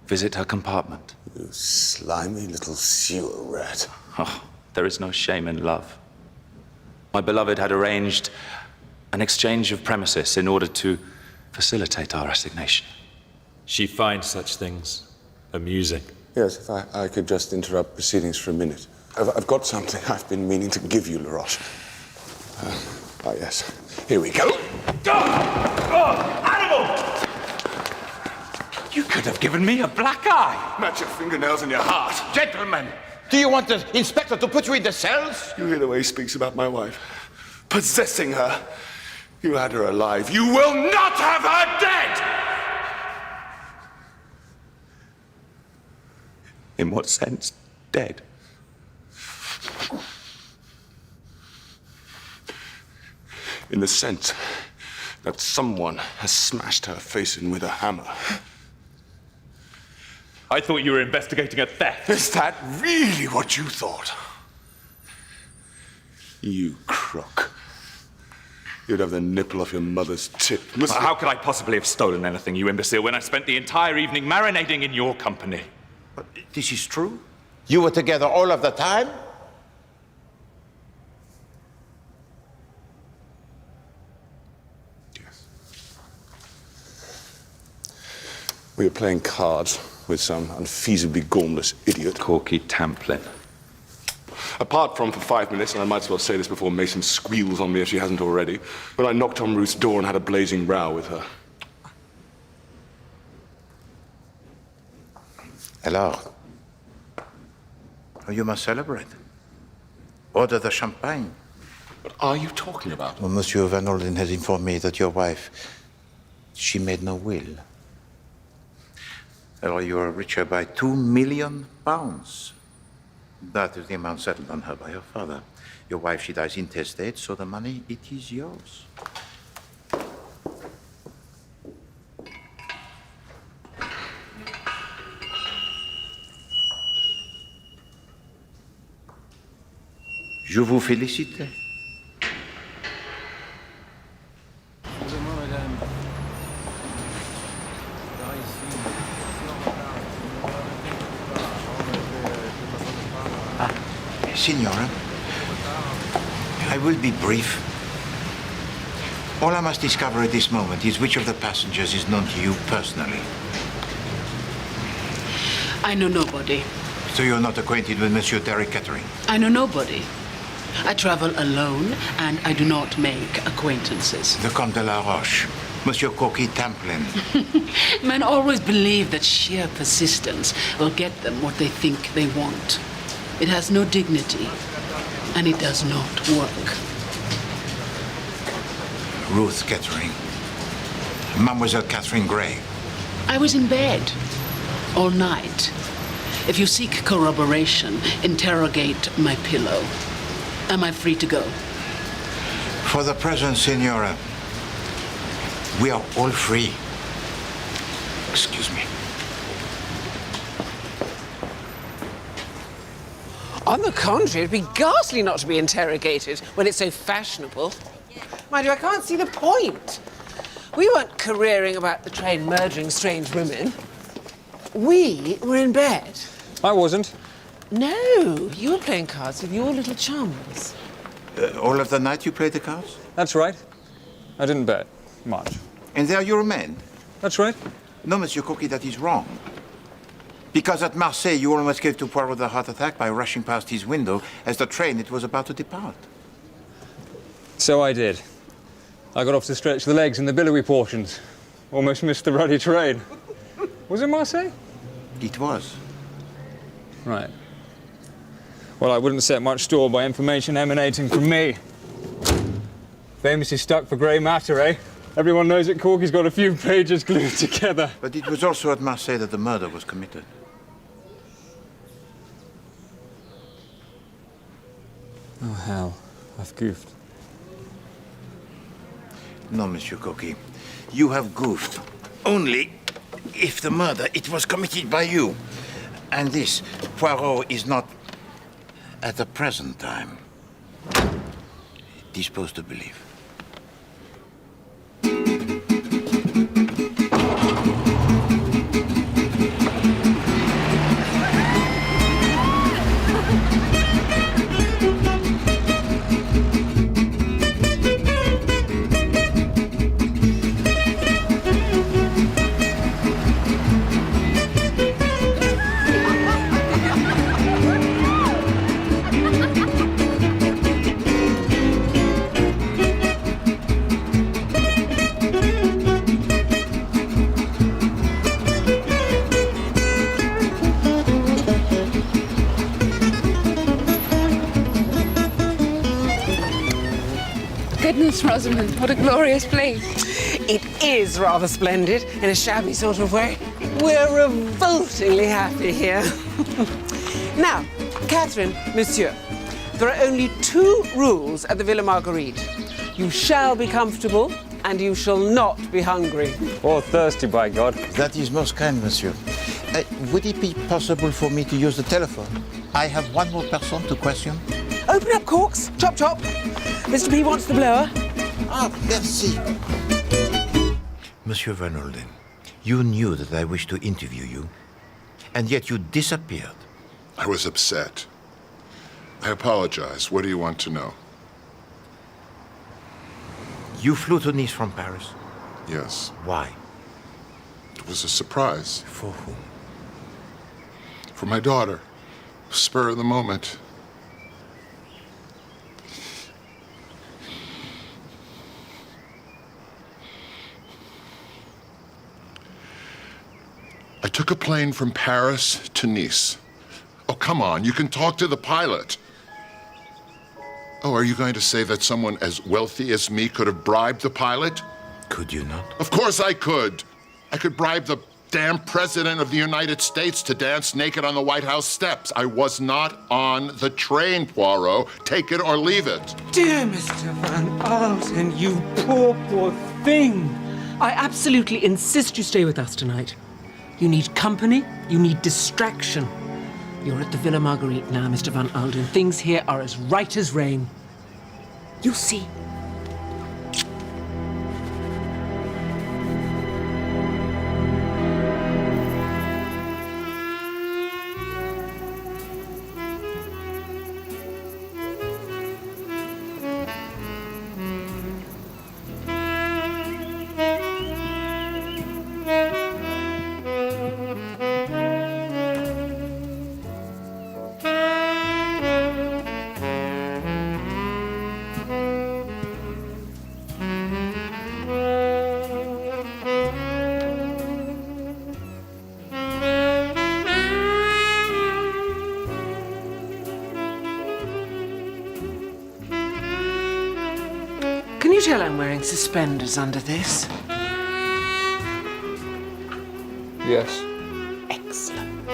visit her compartment. You slimy little sewer rat. Oh, there is no shame in love. My beloved had arranged an exchange of premises in order to facilitate our assignation. She finds such things amusing. Yes, if I could just interrupt proceedings for a minute. I've got something I've been meaning to give you, Laroche. Yes. Here we go. Animal! You could have given me a black eye. Match your fingernails and your heart. Gentlemen, do you want the inspector to put you in the cells? You hear the way he speaks about my wife? Possessing her. You had her alive. You will not have her dead! In what sense, dead? In the sense that someone has smashed her face in with a hammer. I thought you were investigating a theft. Is that really what you thought? You crook. You'd have the nipple off your mother's tip. How could I possibly have stolen anything, you imbecile, when I spent the entire evening marinating in your company? But this is true? You were together all of the time? Yes. We were playing cards with some unfeasibly gormless idiot. Corky Tamplin. Apart from for 5 minutes, and I might as well say this before Mason squeals on me if she hasn't already, when I knocked on Ruth's door and had a blazing row with her. Alors, you must celebrate. Order the champagne. What are you talking about? Well, Monsieur Van Olden has informed me that your wife, she made no will. Alors, you are richer by £2 million. That is the amount settled on her by her father. Your wife, she dies intestate, so the money, it is yours. Je vous félicite. Signora, I will be brief. All I must discover at this moment is which of the passengers is known to you personally. I know nobody. So you're not acquainted with Monsieur Dari Kettering? I know nobody. I travel alone, and I do not make acquaintances. The Comte de la Roche, Monsieur Corky Tamplin. Men always believe that sheer persistence will get them what they think they want. It has no dignity, and it does not work. Ruth Kettering. Mademoiselle Catherine Gray. I was in bed all night. If you seek corroboration, interrogate my pillow. Am I free to go? For the present, Signora, we are all free. Excuse me. On the contrary, it'd be ghastly not to be interrogated when it's so fashionable. Mind you, I can't see the point. We weren't careering about the train murdering strange women. We were in bed. I wasn't. No, you were playing cards with your little chums. All of the night you played the cards? That's right. I didn't bet much. And there you remained? That's right. No, Monsieur Coquille, that is wrong. Because at Marseille, you almost gave to Poirot a heart attack by rushing past his window as the train it was about to depart. So I did. I got off to stretch the legs in the billowy portions. Almost missed the ruddy train. Was it Marseille? It was. Right. Well, I wouldn't set much store by information emanating from me. Famously stuck for grey matter, eh? Everyone knows that Corky's got a few pages glued together. But it was also at Marseille that the murder was committed. Oh, hell. I've goofed. No, Monsieur Coquille. You have goofed. Only if the murder, it was committed by you. And this, Poirot is not, at the present time, disposed to believe. Goodness, Rosamond, what a glorious place. It is rather splendid, in a shabby sort of way. We're revoltingly happy here. Now, Catherine, Monsieur, there are only 2 rules at the Villa Marguerite. You shall be comfortable, and you shall not be hungry. Or thirsty, by God. That is most kind, monsieur. Would it be possible for me to use the telephone? I have one more person to question. Open up, corks. Chop, chop. Mr. P wants the blower. Ah, merci. Monsieur Van Olden, you knew that I wished to interview you, and yet you disappeared. I was upset. I apologize. What do you want to know? You flew to Nice from Paris? Yes. Why? It was a surprise. For whom? For my daughter. Spur of the moment. I took a plane from Paris to Nice. Oh, come on, you can talk to the pilot. Oh, are you going to say that someone as wealthy as me could have bribed the pilot? Could you not? Of course I could. I could bribe the damn President of the United States to dance naked on the White House steps. I was not on the train, Poirot. Take it or leave it. Dear Mr. Van Alden, you poor, poor thing. I absolutely insist you stay with us tonight. You need company, you need distraction. You're at the Villa Marguerite now, Mr. Van Alden. Things here are as right as rain. You'll see. Can you tell I'm wearing suspenders under this? Yes. Excellent.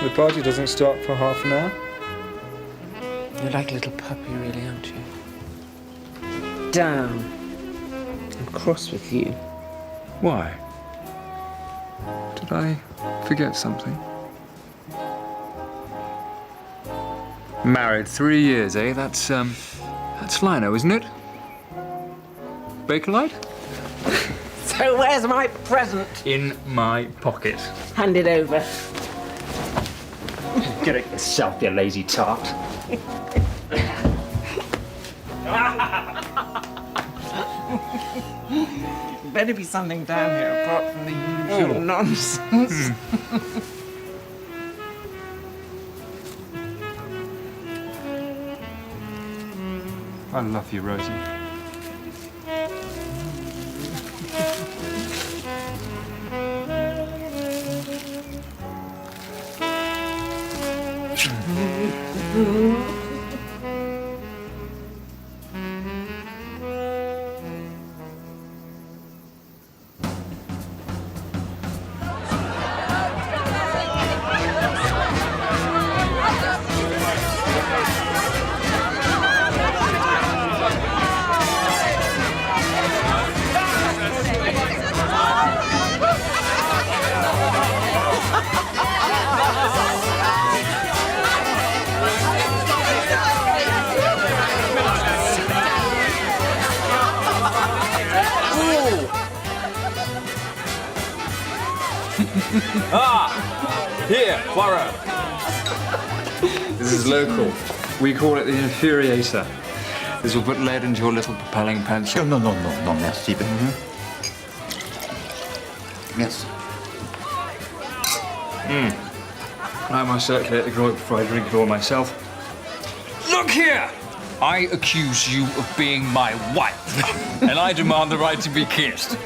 The party doesn't start for half an hour. You're like a little puppy, really, aren't you? Down. I'm cross with you. Why? Did I forget something? Married 3 years, eh? That's Lino, isn't it? Bakelite? So where's my present? In my pocket. Hand it over. Get it yourself, you lazy tart. Better be something down here apart from the usual nonsense. I love you, Rosie. Here, Poirot. This is local. We call it the infuriator. This will put lead into your little propelling pencil. No, merci. Yes. I must circulate the grog before I drink it all myself. Look here! I accuse you of being my wife, and I demand the right to be kissed.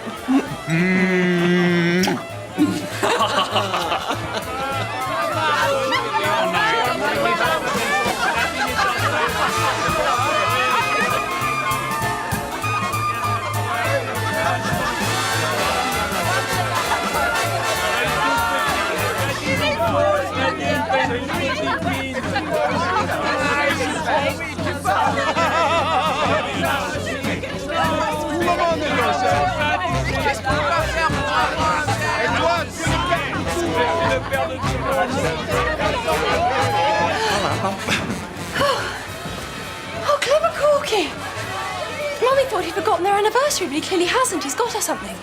Oh, clever Corky. Mummy thought he'd forgotten their anniversary, but he clearly hasn't. He's got her something.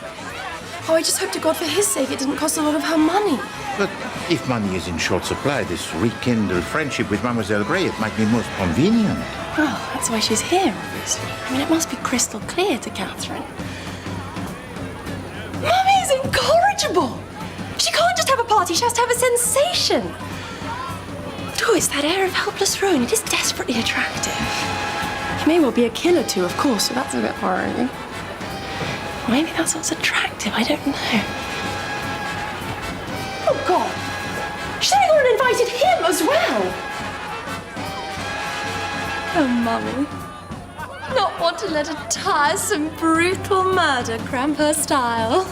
Oh, I just hope to God for his sake it didn't cost a lot of her money. But if money is in short supply, this rekindled friendship with Mademoiselle Grey, it might be most convenient. Oh, that's why she's here, obviously. I mean, it must be crystal clear to Catherine. Mummy's incorrigible. She can't just have a party, she has to have a sensation. Oh, it's that air of helpless ruin. It is desperately attractive. He may well be a killer too, of course, so that's a bit worrying. Maybe that's what's attractive, I don't know. Oh, God. She's only gone and invited him as well. Oh, Mummy. Not want to let a tiresome, brutal murder cramp her style.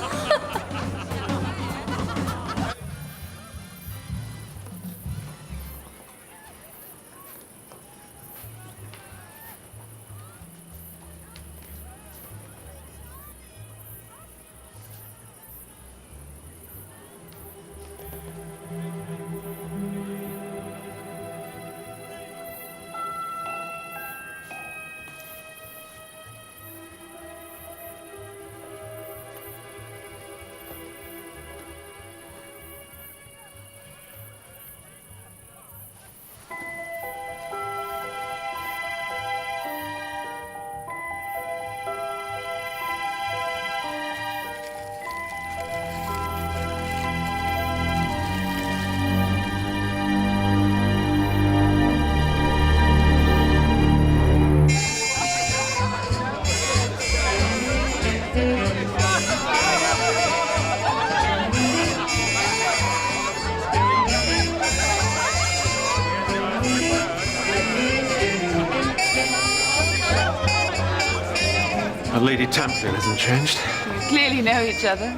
Lady Tamplin hasn't changed. We clearly know each other.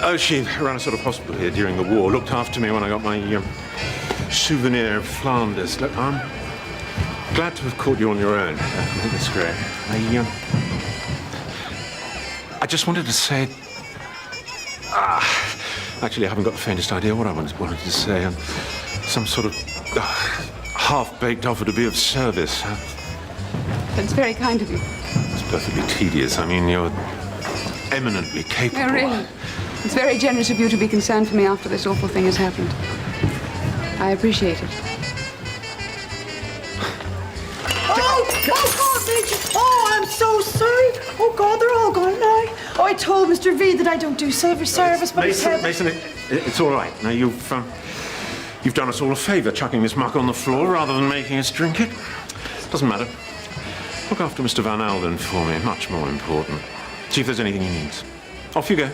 Oh, she ran a sort of hospital here during the war. Looked after me when I got my souvenir of Flanders. Look, I'm glad to have caught you on your own, Miss Grey. I just wanted to say... actually, I haven't got the faintest idea what I wanted to say. Some sort of half-baked offer to be of service. That's very kind of you. It's perfectly tedious. I mean, you're eminently capable. No, really. It's very generous of you to be concerned for me after this awful thing has happened. I appreciate it. Oh, God, Major. Oh, I'm so sorry. Oh, God, they're all gone now. Oh, I told Mr. V that I don't do silver service, but Mason, it's all right. Now, you've done us all a favour, chucking this muck on the floor rather than making us drink it. Doesn't matter. Look after Mr. Van Alden for me. Much more important. See if there's anything he needs. Off you go.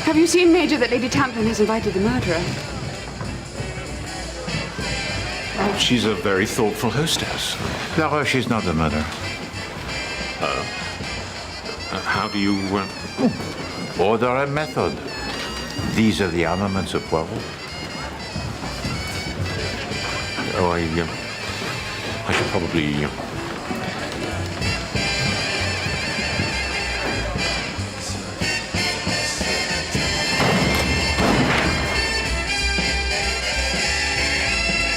Have you seen, Major, that Lady Tamplin has invited the murderer? She's a very thoughtful hostess. Poirot, she's not the mother. Oh. How do you... Order and method. These are the armaments of Poirot. Oh, I should probably...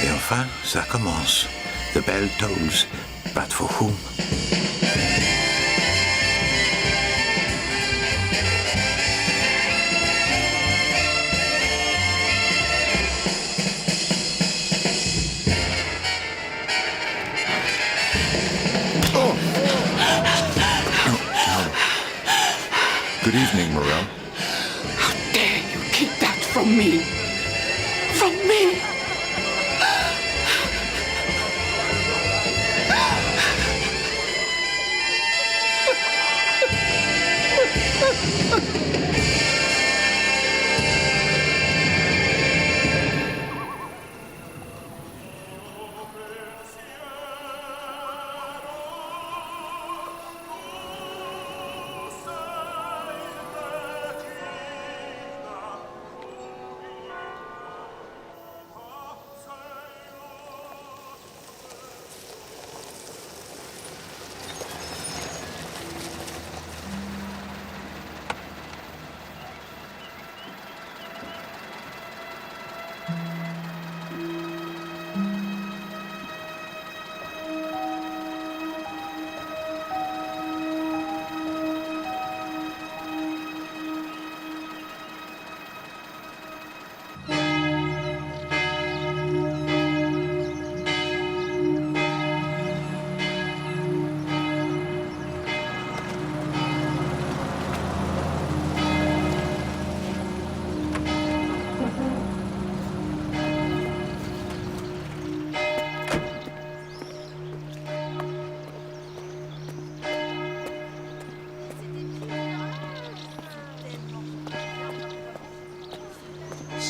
Et enfin, ça commence. The bell tolls. But for whom? Good evening, Morel. How dare you keep that from me? From me?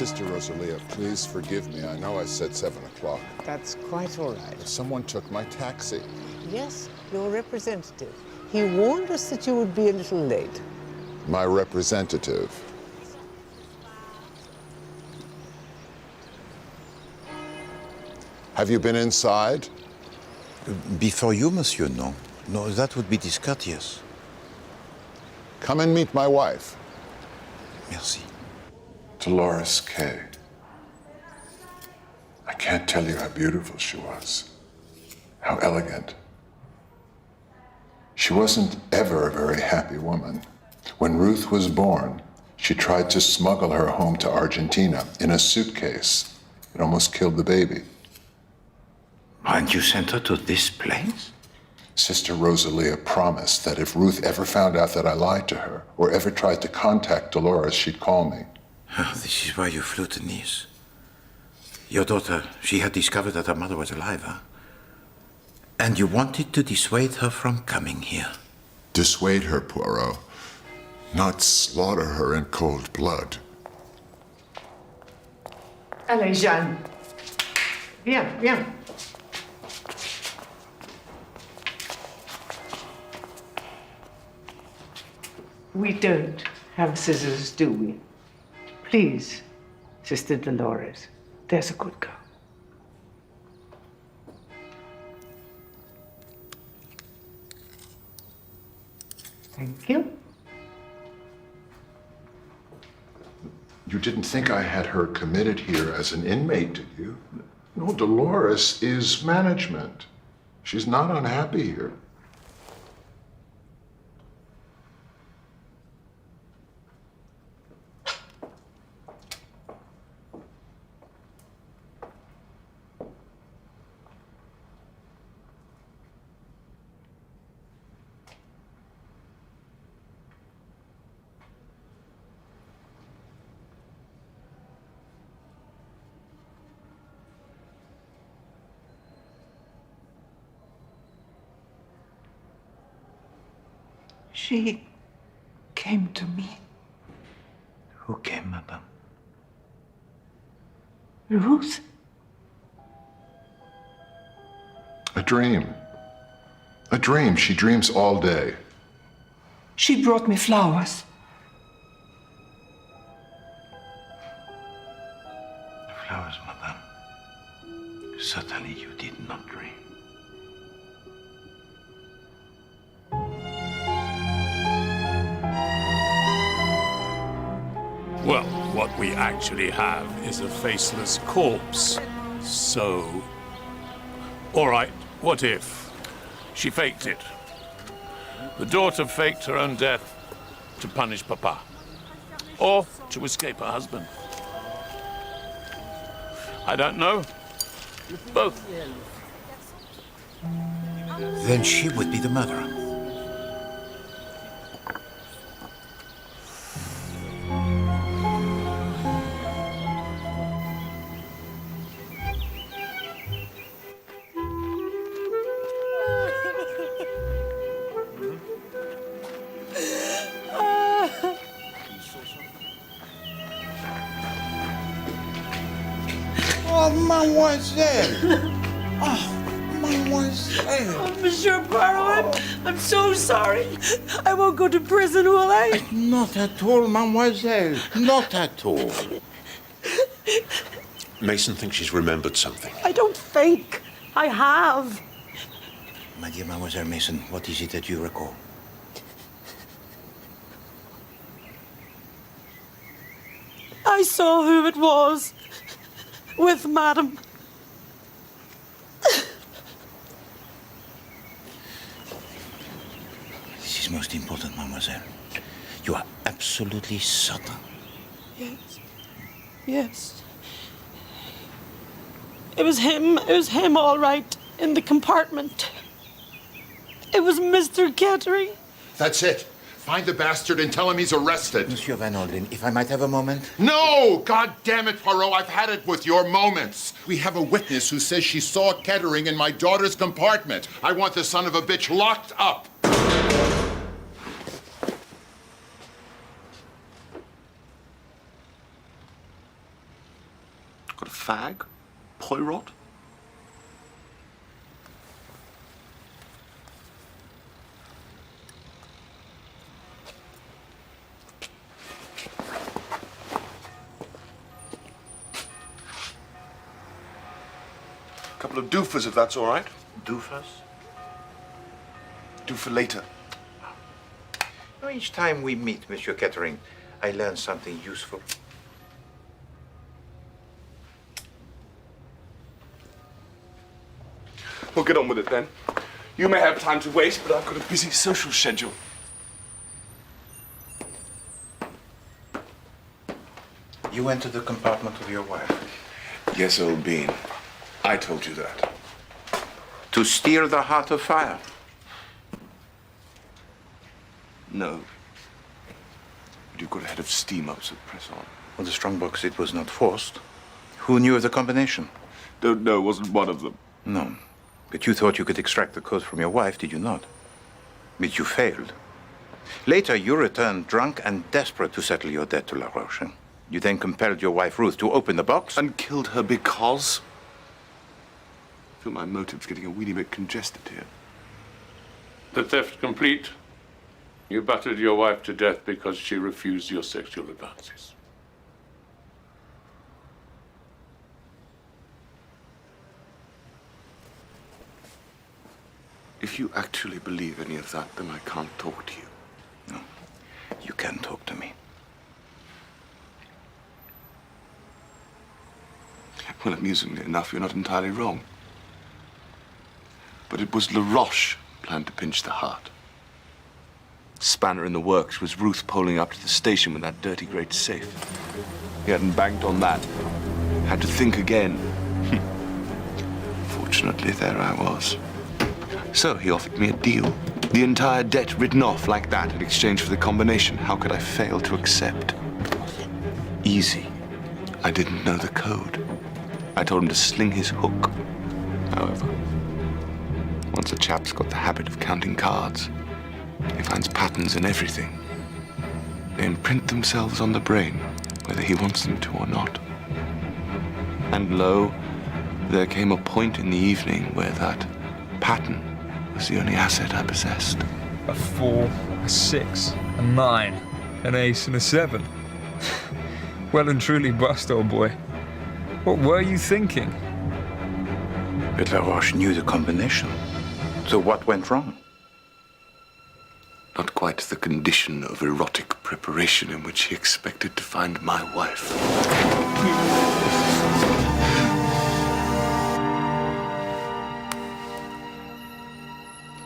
Sister Rosalia, please forgive me. I know I said 7 o'clock. That's quite all right. Someone took my taxi. Yes, your representative. He warned us that you would be a little late. My representative. Have you been inside? Before you, monsieur, no. No, that would be discourteous. Come and meet my wife. Merci. Dolores Kay. I can't tell you how beautiful she was. How elegant. She wasn't ever a very happy woman. When Ruth was born, she tried to smuggle her home to Argentina in a suitcase. It almost killed the baby. And you sent her to this place? Sister Rosalia promised that if Ruth ever found out that I lied to her, or ever tried to contact Dolores, she'd call me. Oh, this is why you flew to Nice. Your daughter, she had discovered that her mother was alive, huh? And you wanted to dissuade her from coming here. Dissuade her, Poirot. Not slaughter her in cold blood. Allez, Jeanne. Viens, viens. We don't have scissors, do we? Please, Sister Dolores. There's a good girl. Thank you. You didn't think I had her committed here as an inmate, did you? No, Dolores is management. She's not unhappy here. She came to me. Who came, madame? Ruth? A dream. A dream. She dreams all day. She brought me flowers. Flowers, madame. Certainly you did not dream. Well, what we actually have is a faceless corpse. So... All right, what if? She faked it. The daughter faked her own death to punish Papa. Or to escape her husband. I don't know. Both. Then she would be the murderer. Oh, mademoiselle! Oh, mademoiselle! Oh, Monsieur Poirot, I'm so sorry. I won't go to prison, will I? Not at all, mademoiselle. Not at all. Mason thinks she's remembered something. I don't think. I have. My dear Mademoiselle Mason, what is it that you recall? I saw who it was. With Madam. This is most important, mademoiselle. You are absolutely certain. Yes. Yes. It was him. It was him, all right, in the compartment. It was Mr. Kettering. That's it. Find the bastard and tell him he's arrested. Monsieur Van Alden, if I might have a moment? No! God damn it, Poirot, I've had it with your moments. We have a witness who says she saw Kettering in my daughter's compartment. I want the son of a bitch locked up. fag? Poirot? A couple of doofers, if that's all right. Doofers? Do for later. Each time we meet, Monsieur Kettering, I learn something useful. We'll get on with it then. You may have time to wait, but I've got a busy social schedule. You went to the compartment of your wife? Yes, old bean. I told you that. To steer the heart of fire? No. But you've got a head of steam up, so press on. Well, the strongbox, it was not forced. Who knew of the combination? Don't know, wasn't one of them. No. But you thought you could extract the code from your wife, did you not? But you failed. Later, you returned drunk and desperate to settle your debt to La Roche. You then compelled your wife, Ruth, to open the box. And killed her because? I feel my motive's getting a weeny bit congested here. The theft complete. You battered your wife to death because she refused your sexual advances. If you actually believe any of that, then I can't talk to you. No, you can talk to me. Well, amusingly enough, you're not entirely wrong. But it was La Roche planned to pinch the heart. Spanner in the works was Ruth pulling up to the station with that dirty great safe. He hadn't banked on that. Had to think again. Fortunately, there I was. So he offered me a deal. The entire debt written off like that in exchange for the combination. How could I fail to accept? Easy. I didn't know the code. I told him to sling his hook. However, once a chap's got the habit of counting cards, he finds patterns in everything. They imprint themselves on the brain, whether he wants them to or not. And lo, there came a point in the evening where that pattern was the only asset I possessed. A 4, a 6, a 9, an ace and a 7. Well and truly bust, old boy. What were you thinking? But La Roche knew the combination. So what went wrong? Not quite the condition of erotic preparation in which he expected to find my wife.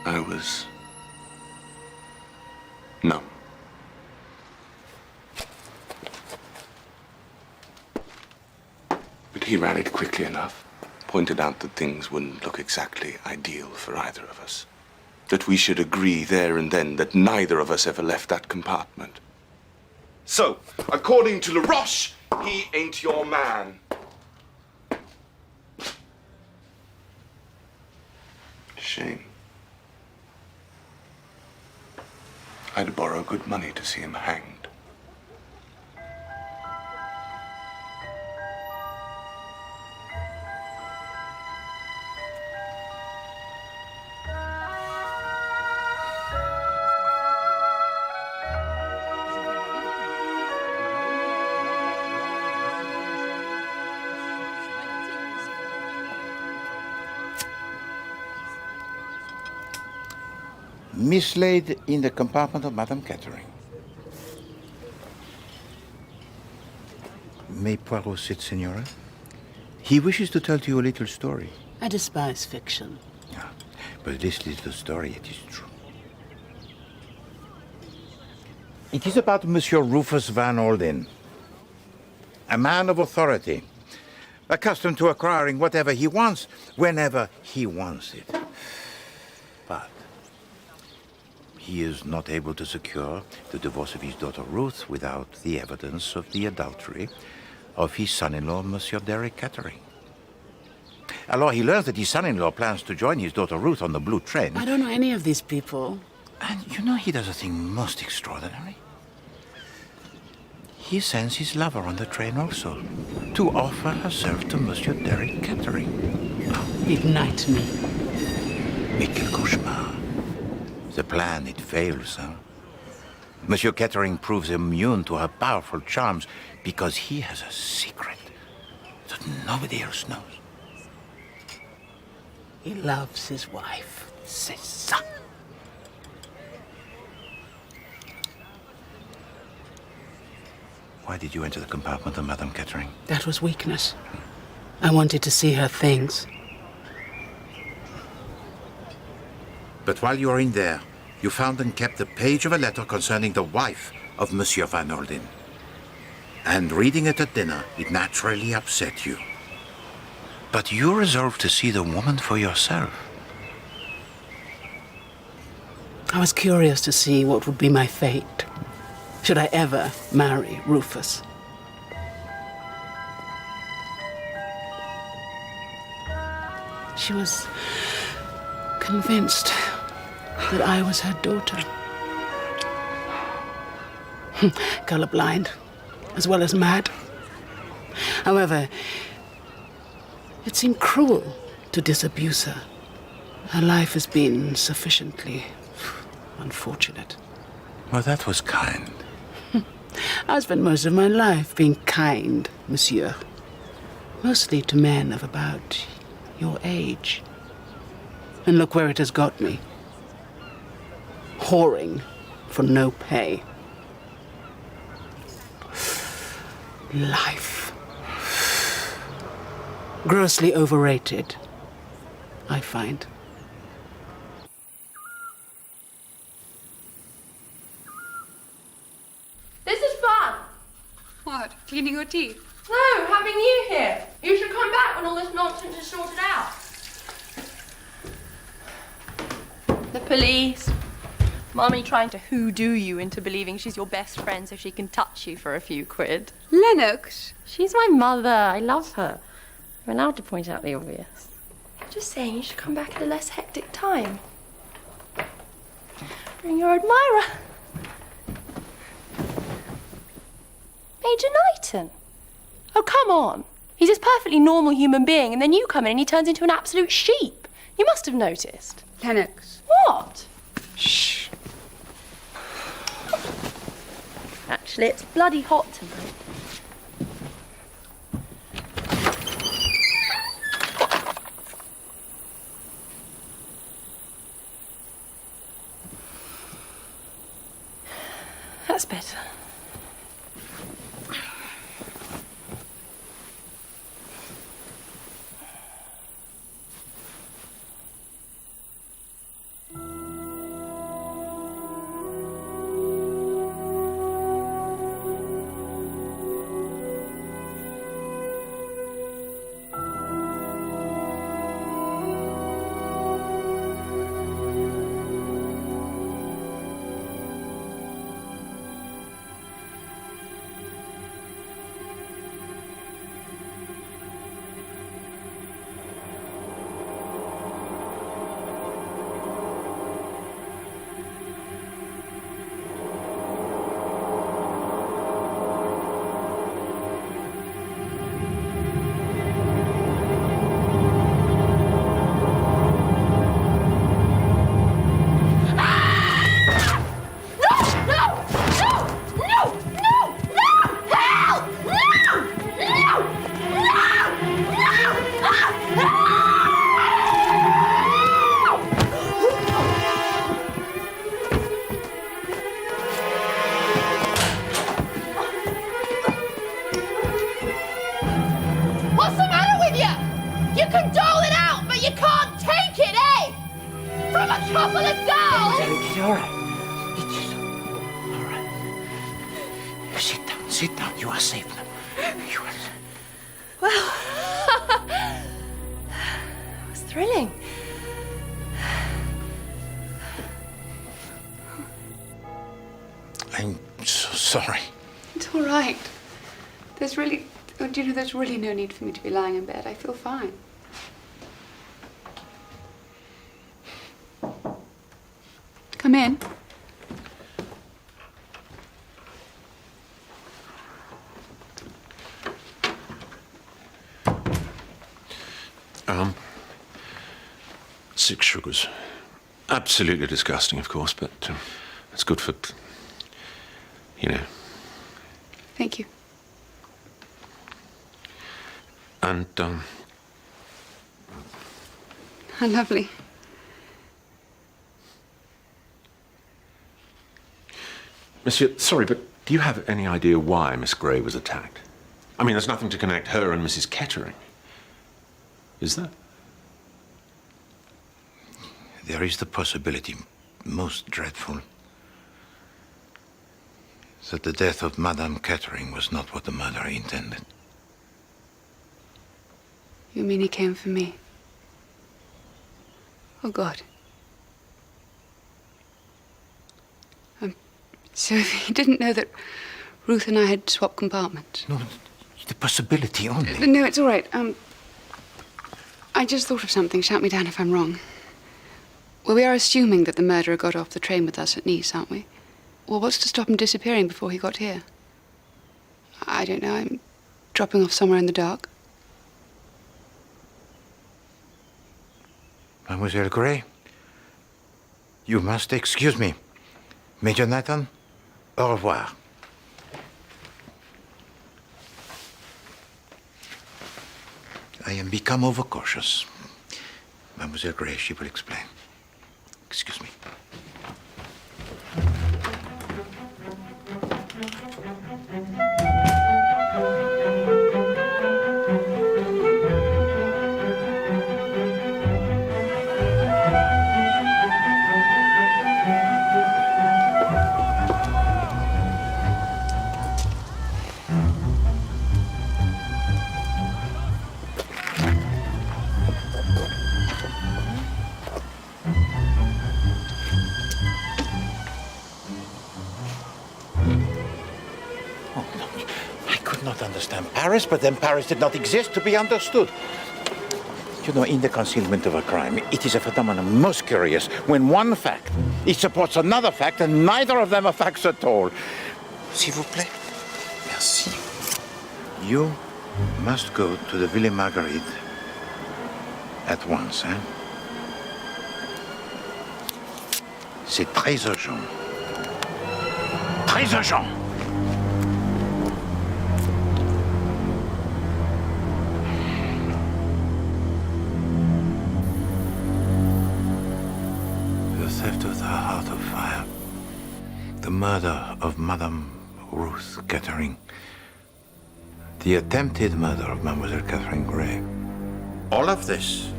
I was numb. But he rallied quickly enough, pointed out that things wouldn't look exactly ideal for either of us. That we should agree there and then that neither of us ever left that compartment. So, according to La Roche, he ain't your man. Shame. I'd borrow good money to see him hanged. Mislaid in the compartment of Madame Kettering. May Poirot sit, Signora? He wishes to tell to you a little story. I despise fiction. Yeah, but this little story, it is true. It is about Monsieur Rufus Van Alden, a man of authority, accustomed to acquiring whatever he wants, whenever he wants it. But he is not able to secure the divorce of his daughter Ruth without the evidence of the adultery of his son-in-law, Monsieur Derek Kettering. Alors he learns that his son-in-law plans to join his daughter Ruth on the blue train. I don't know any of these people. And you know he does a thing most extraordinary. he sends his lover on the train also, to offer herself to Monsieur Derek Kettering. Ignite me. Mais quel cauchemar. The plan, it fails, huh? Monsieur Kettering proves immune to her powerful charms because he has a secret that nobody else knows. He loves his wife. C'est ça. Why did you enter the compartment of Madame Kettering? That was weakness. I wanted to see her things. But while you were in there, you found and kept a page of a letter concerning the wife of Monsieur Van Olden. And reading it at dinner, it naturally upset you. But you resolved to see the woman for yourself. I was curious to see what would be my fate. Should I ever marry Rufus? She was convinced that I was her daughter. Colorblind, as well as mad. However, it seemed cruel to disabuse her. Her life has been sufficiently unfortunate. Well, that was kind. I spent most of my life being kind, monsieur. Mostly to men of about your age. And look where it has got me. Whoring for no pay. Life. Grossly overrated, I find. This is fun. What? Cleaning your teeth? No, having you here. You should come back when all this nonsense is sorted out. The police. Mummy trying to hoodoo you into believing she's your best friend so she can touch you for a few quid. Lennox? She's my mother. I love her. I'm allowed to point out the obvious. I'm just saying you should come back at a less hectic time. Bring your admirer. Major Knighton. Oh, come on. He's this perfectly normal human being, and then you come in and he turns into an absolute sheep. You must have noticed. Lennox. What? Shh. Actually, it's bloody hot tonight. That's better. couple of dolls! It's all right. It's all right. Sit down. You are safe now. You are safe. Well, it was thrilling. I'm so sorry. It's all right. There's really no need for me to be lying in bed. I feel fine. Come in. Absolutely disgusting, of course, but it's good for, you know. Thank you. And, How lovely. Monsieur, sorry, but do you have any idea why Miss Grey was attacked? I mean, there's nothing to connect her and Mrs. Kettering. Is there? There is the possibility, most dreadful, that the death of Madame Kettering was not what the murderer intended. You mean he came for me? Oh, God. So he didn't know that Ruth and I had swapped compartments? No, the possibility only. No, it's all right. I just thought of something. Shout me down if I'm wrong. Well, we are assuming that the murderer got off the train with us at Nice, aren't we? Well, what's to stop him disappearing before he got here? I don't know. I'm dropping off somewhere in the dark. Mademoiselle Grey, you must excuse me. Major Nathan, au revoir. I am become overcautious. Mademoiselle Grey, she will explain. Excuse me. Understand Paris, but then Paris did not exist to be understood. You know, in the concealment of a crime, it is a phenomenon most curious when one fact, it supports another fact, and neither of them are facts at all. S'il vous plaît. Merci. You must go to the Villa Marguerite at once, hein? C'est très urgent. Très urgent. The murder of Madame Ruth Kettering. The attempted murder of Mademoiselle Catherine Grey. All of this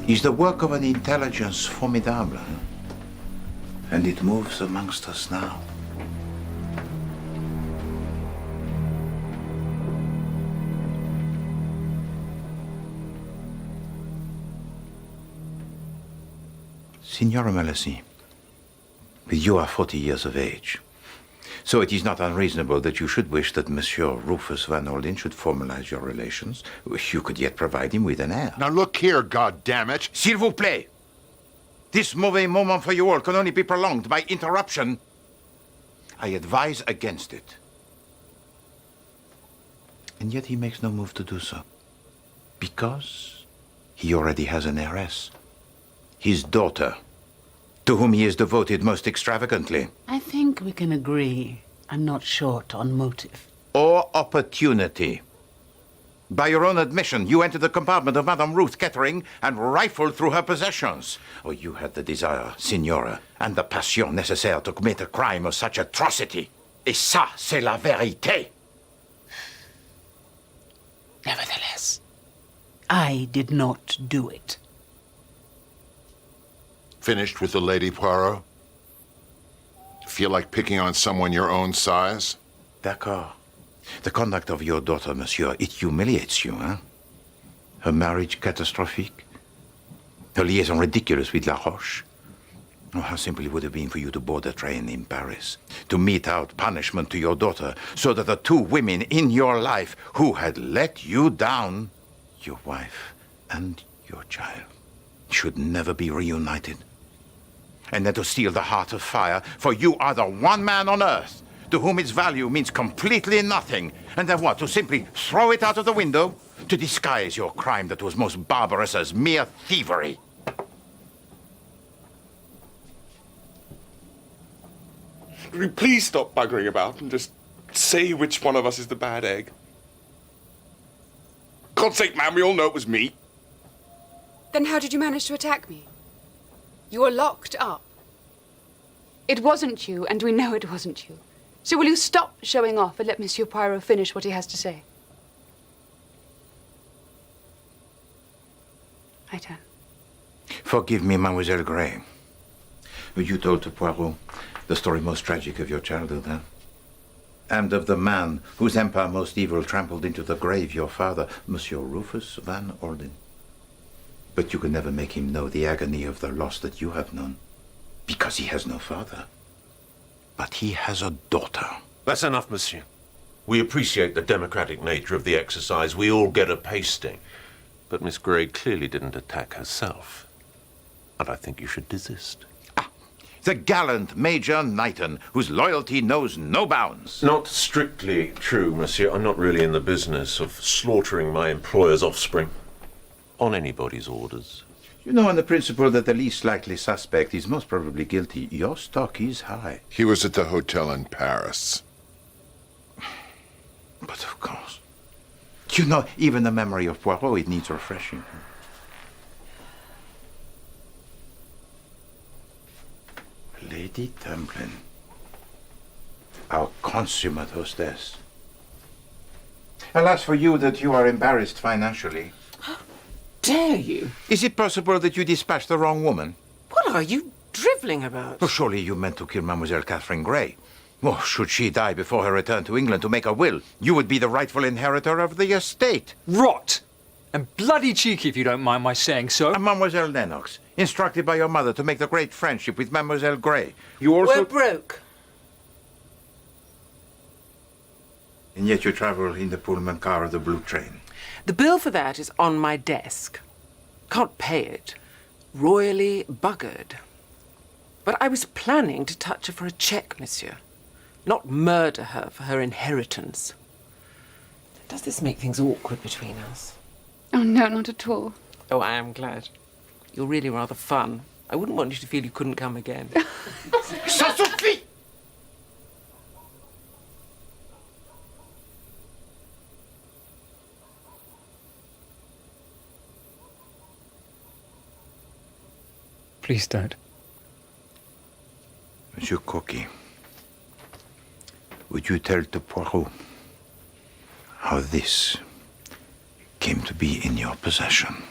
is the work of an intelligence formidable. And it moves amongst us now. Signora Malassi, you are 40 years of age. So it is not unreasonable that you should wish that Monsieur Rufus Van Olden should formalize your relations. You could yet provide him with an heir. Now look here, goddammit. S'il vous plaît. This mauvais moment for you all can only be prolonged by interruption. I advise against it. And yet he makes no move to do so. Because he already has an heiress. His daughter, to whom he is devoted most extravagantly. I think we can agree I'm not short on motive. Or opportunity. By your own admission, you entered the compartment of Madame Ruth Kettering and rifled through her possessions. Oh, you had the desire, Signora, and the passion nécessaire to commit a crime of such atrocity. Et ça, c'est la vérité. Nevertheless, I did not do it. Finished with the Lady Poirot? Feel like picking on someone your own size? D'accord. The conduct of your daughter, monsieur, it humiliates you, hein? Her marriage catastrophique? Her liaison ridiculous with La Roche? Oh, how simple it would have been for you to board a train in Paris, to mete out punishment to your daughter, so that the two women in your life who had let you down, your wife and your child, should never be reunited. And then to steal the heart of fire, for you are the one man on earth to whom its value means completely nothing. And then what, to simply throw it out of the window? To disguise your crime that was most barbarous as mere thievery? Will you please stop buggering about and just say which one of us is the bad egg? God's sake, man, we all know it was me. Then how did you manage to attack me? You were locked up. It wasn't you, and we know it wasn't you. So will you stop showing off and let Monsieur Poirot finish what he has to say? I turn. Forgive me, Mademoiselle Gray. You told to Poirot the story most tragic of your childhood, huh? And of the man whose empire most evil trampled into the grave your father, Monsieur Rufus Van Orden. But you could never make him know the agony of the loss that you have known, because he has no father. But he has a daughter. That's enough, monsieur. We appreciate the democratic nature of the exercise. We all get a pasting. But Miss Gray clearly didn't attack herself. And I think you should desist. The gallant Major Knighton, whose loyalty knows no bounds. Not strictly true, monsieur. I'm not really in the business of slaughtering my employer's offspring. On anybody's orders. You know, on the principle that the least likely suspect is most probably guilty, your stock is high. He was at the hotel in Paris. But of course. You know, even the memory of Poirot, it needs refreshing. Lady Templin, our consummate hostess. Alas for you that you are embarrassed financially. How dare you? Is it possible that you dispatched the wrong woman? What are you drivelling about? Oh, surely you meant to kill Mademoiselle Catherine Gray. Oh, should she die before her return to England to make a will, you would be the rightful inheritor of the estate. Rot! And bloody cheeky, if you don't mind my saying so. And Mademoiselle Lennox, instructed by your mother to make the great friendship with Mademoiselle Gray. You also... We're broke. And yet you travel in the Pullman car of the Blue Train. The bill for that is on my desk. Can't pay it. Royally buggered. But I was planning to touch her for a cheque, monsieur. Not murder her for her inheritance. Does this make things awkward between us? Oh, no, not at all. Oh, I am glad. You're really rather fun. I wouldn't want you to feel you couldn't come again. Ça suffit! Please don't. Monsieur Coquet, would you tell to Poirot how this came to be in your possession?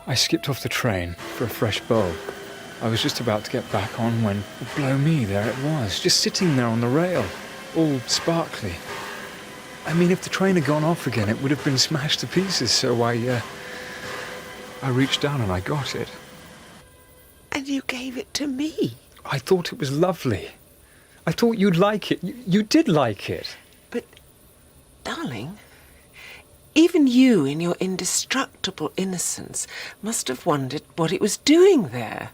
I skipped off the train for a fresh bulb. I was just about to get back on when, blow me, there it was, just sitting there on the rail, all sparkly. I mean, if the train had gone off again, it would have been smashed to pieces, so I reached down and I got it. And you gave it to me? I thought it was lovely. I thought you'd like it. You did like it. But, darling, even you, in your indestructible innocence, must have wondered what it was doing there.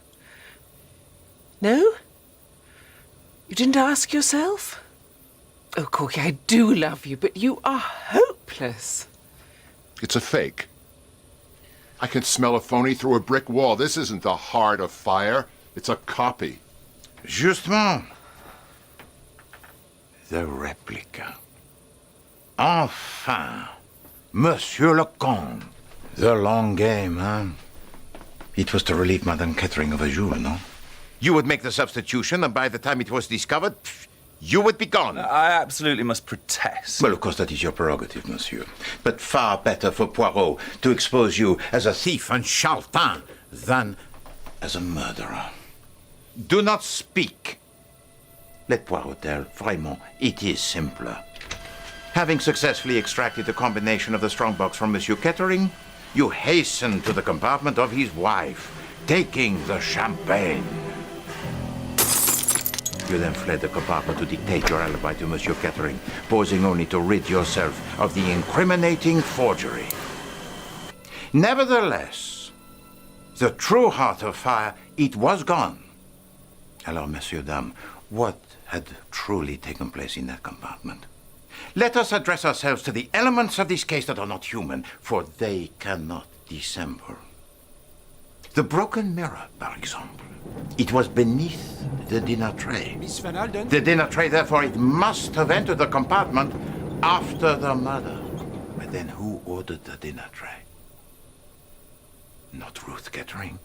No? You didn't ask yourself? Oh, Corky, I do love you, but you are hopeless. It's a fake. I can smell a phony through a brick wall. This isn't the heart of fire. It's a copy. Justement. The replica. Enfin. Monsieur le Comte. The long game, huh? It was to relieve Madame Kettering of a jour, no? You would make the substitution, and by the time it was discovered, you would be gone. I absolutely must protest. Well, of course, that is your prerogative, monsieur. But far better for Poirot to expose you as a thief and charlatan than as a murderer. Do not speak. Let Poirot tell. Vraiment, it is simpler. Having successfully extracted the combination of the strongbox from Monsieur Kettering, you hasten to the compartment of his wife, taking the champagne. You then fled the compartment to dictate your alibi to Monsieur Kettering, pausing only to rid yourself of the incriminating forgery. Nevertheless, the true heart of fire, it was gone. Alors, messieurs, dames, what had truly taken place in that compartment? Let us address ourselves to the elements of this case that are not human, for they cannot dissemble. The broken mirror, for example. It was beneath the dinner tray. Miss Van Alden? The dinner tray, therefore, it must have entered the compartment after the murder. But then who ordered the dinner tray? Not Ruth Kettering,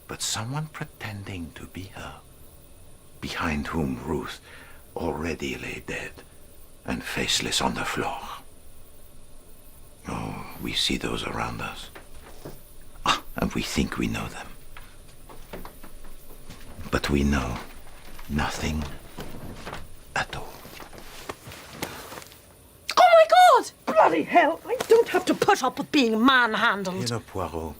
but someone pretending to be her, behind whom Ruth already lay dead and faceless on the floor. Oh, we see those around us, and we think we know them. But we know nothing at all. Oh my God! Bloody hell! I don't have to put up with being manhandled. Hercule Poirot,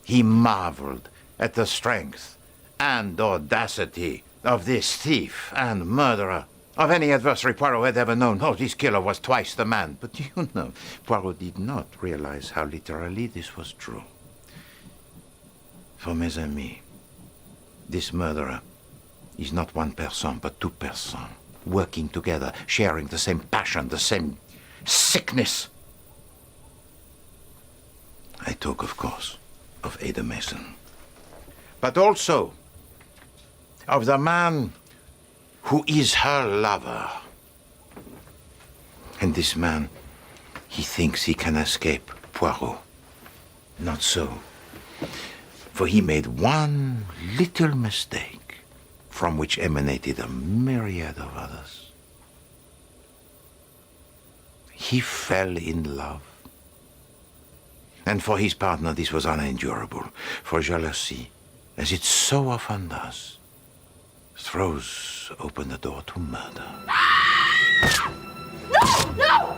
he marveled at the strength and audacity of this thief and murderer. Of any adversary Poirot had ever known, oh, this killer was twice the man. But you know, Poirot did not realize how literally this was true. For mes amis, this murderer is not one person, but two persons, working together, sharing the same passion, the same sickness. I talk, of course, of Ada Mason, but also of the man who is her lover. And this man, he thinks he can escape Poirot. Not so. For he made one little mistake from which emanated a myriad of others. He fell in love. And for his partner, this was unendurable. For jealousy, as it so often does, throws open the door to murder. No! No!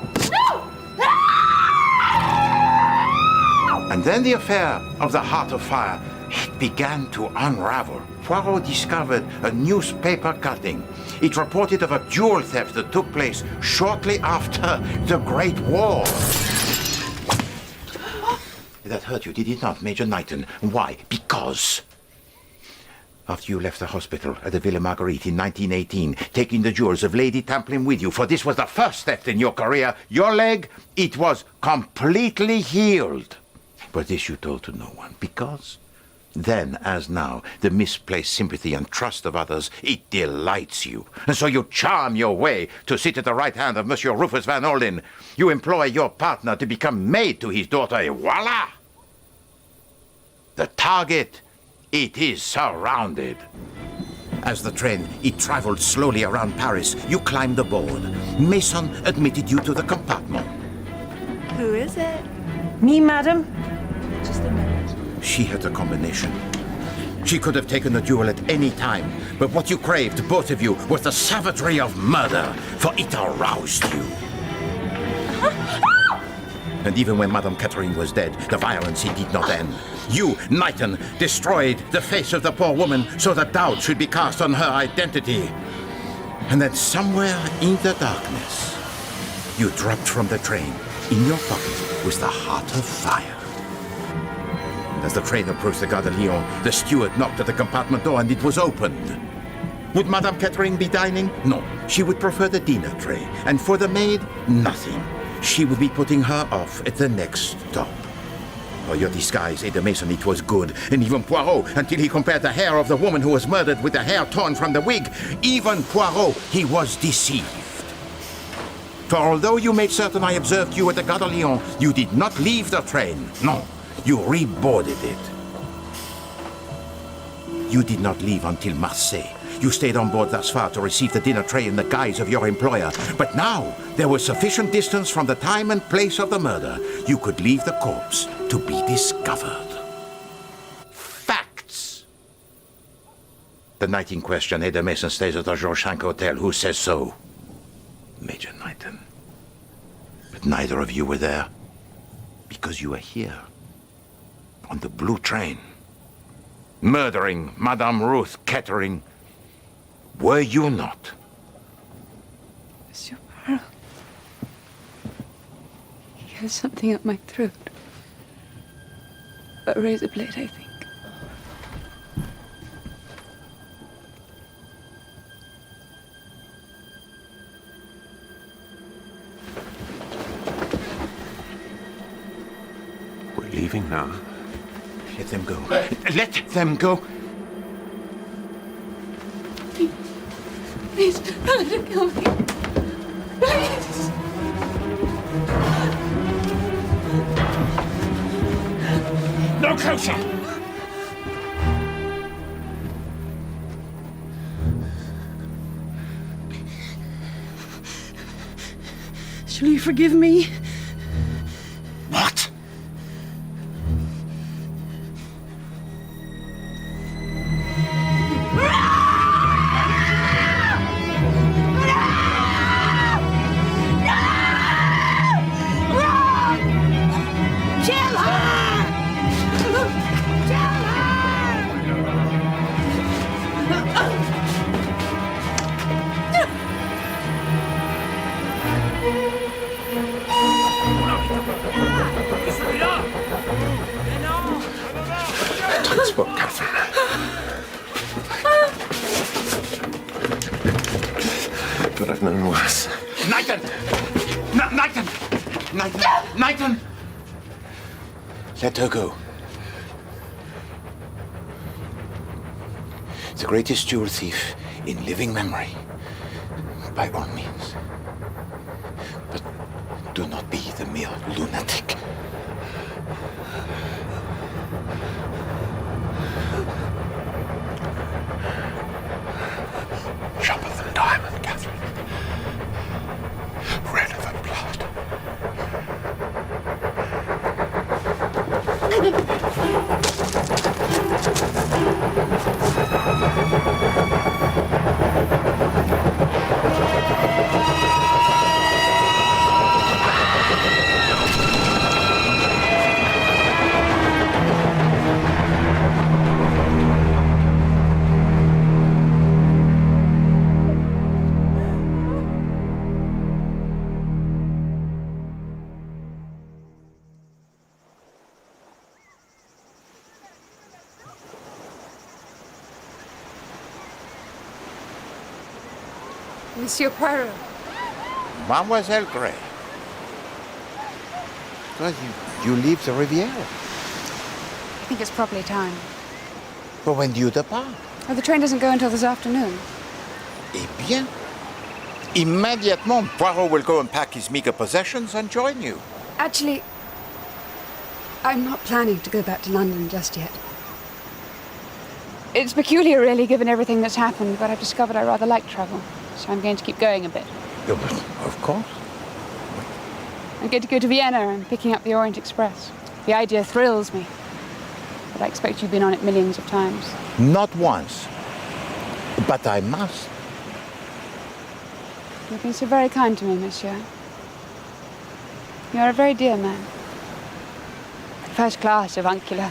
No! And then the affair of the Heart of Fire, it began to unravel. Poirot discovered a newspaper cutting. It reported of a jewel theft that took place shortly after the Great War. That hurt you, did it not, Major Knighton? Why? Because after you left the hospital at the Villa Marguerite in 1918, taking the jewels of Lady Tamplin with you, for this was the first theft in your career, your leg, it was completely healed. But this you told to no one, because then, as now, the misplaced sympathy and trust of others, it delights you. And so you charm your way to sit at the right hand of Monsieur Rufus Van Olden. You employ your partner to become maid to his daughter, et voila! The target, it is surrounded. As the train, it traveled slowly around Paris, you climbed aboard. Mason admitted you to the compartment. Who is it? Me, madam? Just a minute. She had the combination. She could have taken the duel at any time, but what you craved, both of you, was the savagery of murder, for it aroused you. And even when Madame Kettering was dead, the violence, it did not end. You, Knighton, destroyed the face of the poor woman so that doubt should be cast on her identity. And then somewhere in the darkness, you dropped from the train. In your pocket was the Heart of Fire. And as the train approached the Gare de Lyon, the steward knocked at the compartment door and it was opened. Would Madame Kettering be dining? No. She would prefer the dinner tray. And for the maid, nothing. She would be putting her off at the next stop. For your disguise, Ada Mason, it was good. And even Poirot, until he compared the hair of the woman who was murdered with the hair torn from the wig, even Poirot, he was deceived. For although you made certain I observed you at the Gare de Lyon, you did not leave the train. No, you reboarded it. You did not leave until Marseille. You stayed on board thus far to receive the dinner tray in the guise of your employer. But now, there was sufficient distance from the time and place of the murder. You could leave the corpse to be discovered. Facts! The night in question, Ada Mason stays at the Georges V Hotel. Who says so? Major Knighton. But neither of you were there, because you were here, on the blue train, murdering Madame Ruth Kettering. Were you not? Monsieur Poirot. He has something up my throat. A razor blade, I think. leaving now. Let them go. Let them go. Please, don't let him kill me. Please. No closer! Shall you forgive me? What? Kill her! Kill Tight spot, Catherine. But I've known worse. Nathan! Nathan! Nathan! Nathan! Let her go. The greatest jewel thief in living memory. By all means. But do not be the mere lunatic. Sharper than diamond, Catherine. Redder than blood. Monsieur Poirot. Mademoiselle Gray. Well, you leave the Riviera. I think it's probably time. But when do you depart? Oh, the train doesn't go until this afternoon. Eh bien, immédiatement, Poirot will go and pack his meager possessions and join you. Actually, I'm not planning to go back to London just yet. It's peculiar, really, given everything that's happened, but I've discovered I rather like travel, so I'm going to keep going a bit. Yeah, but of course. I'm going to go to Vienna and picking up the Orient Express. The idea thrills me, but I expect you've been on it millions of times. Not once. But I must. You've been so very kind to me, monsieur. You're a very dear man. First class avuncular.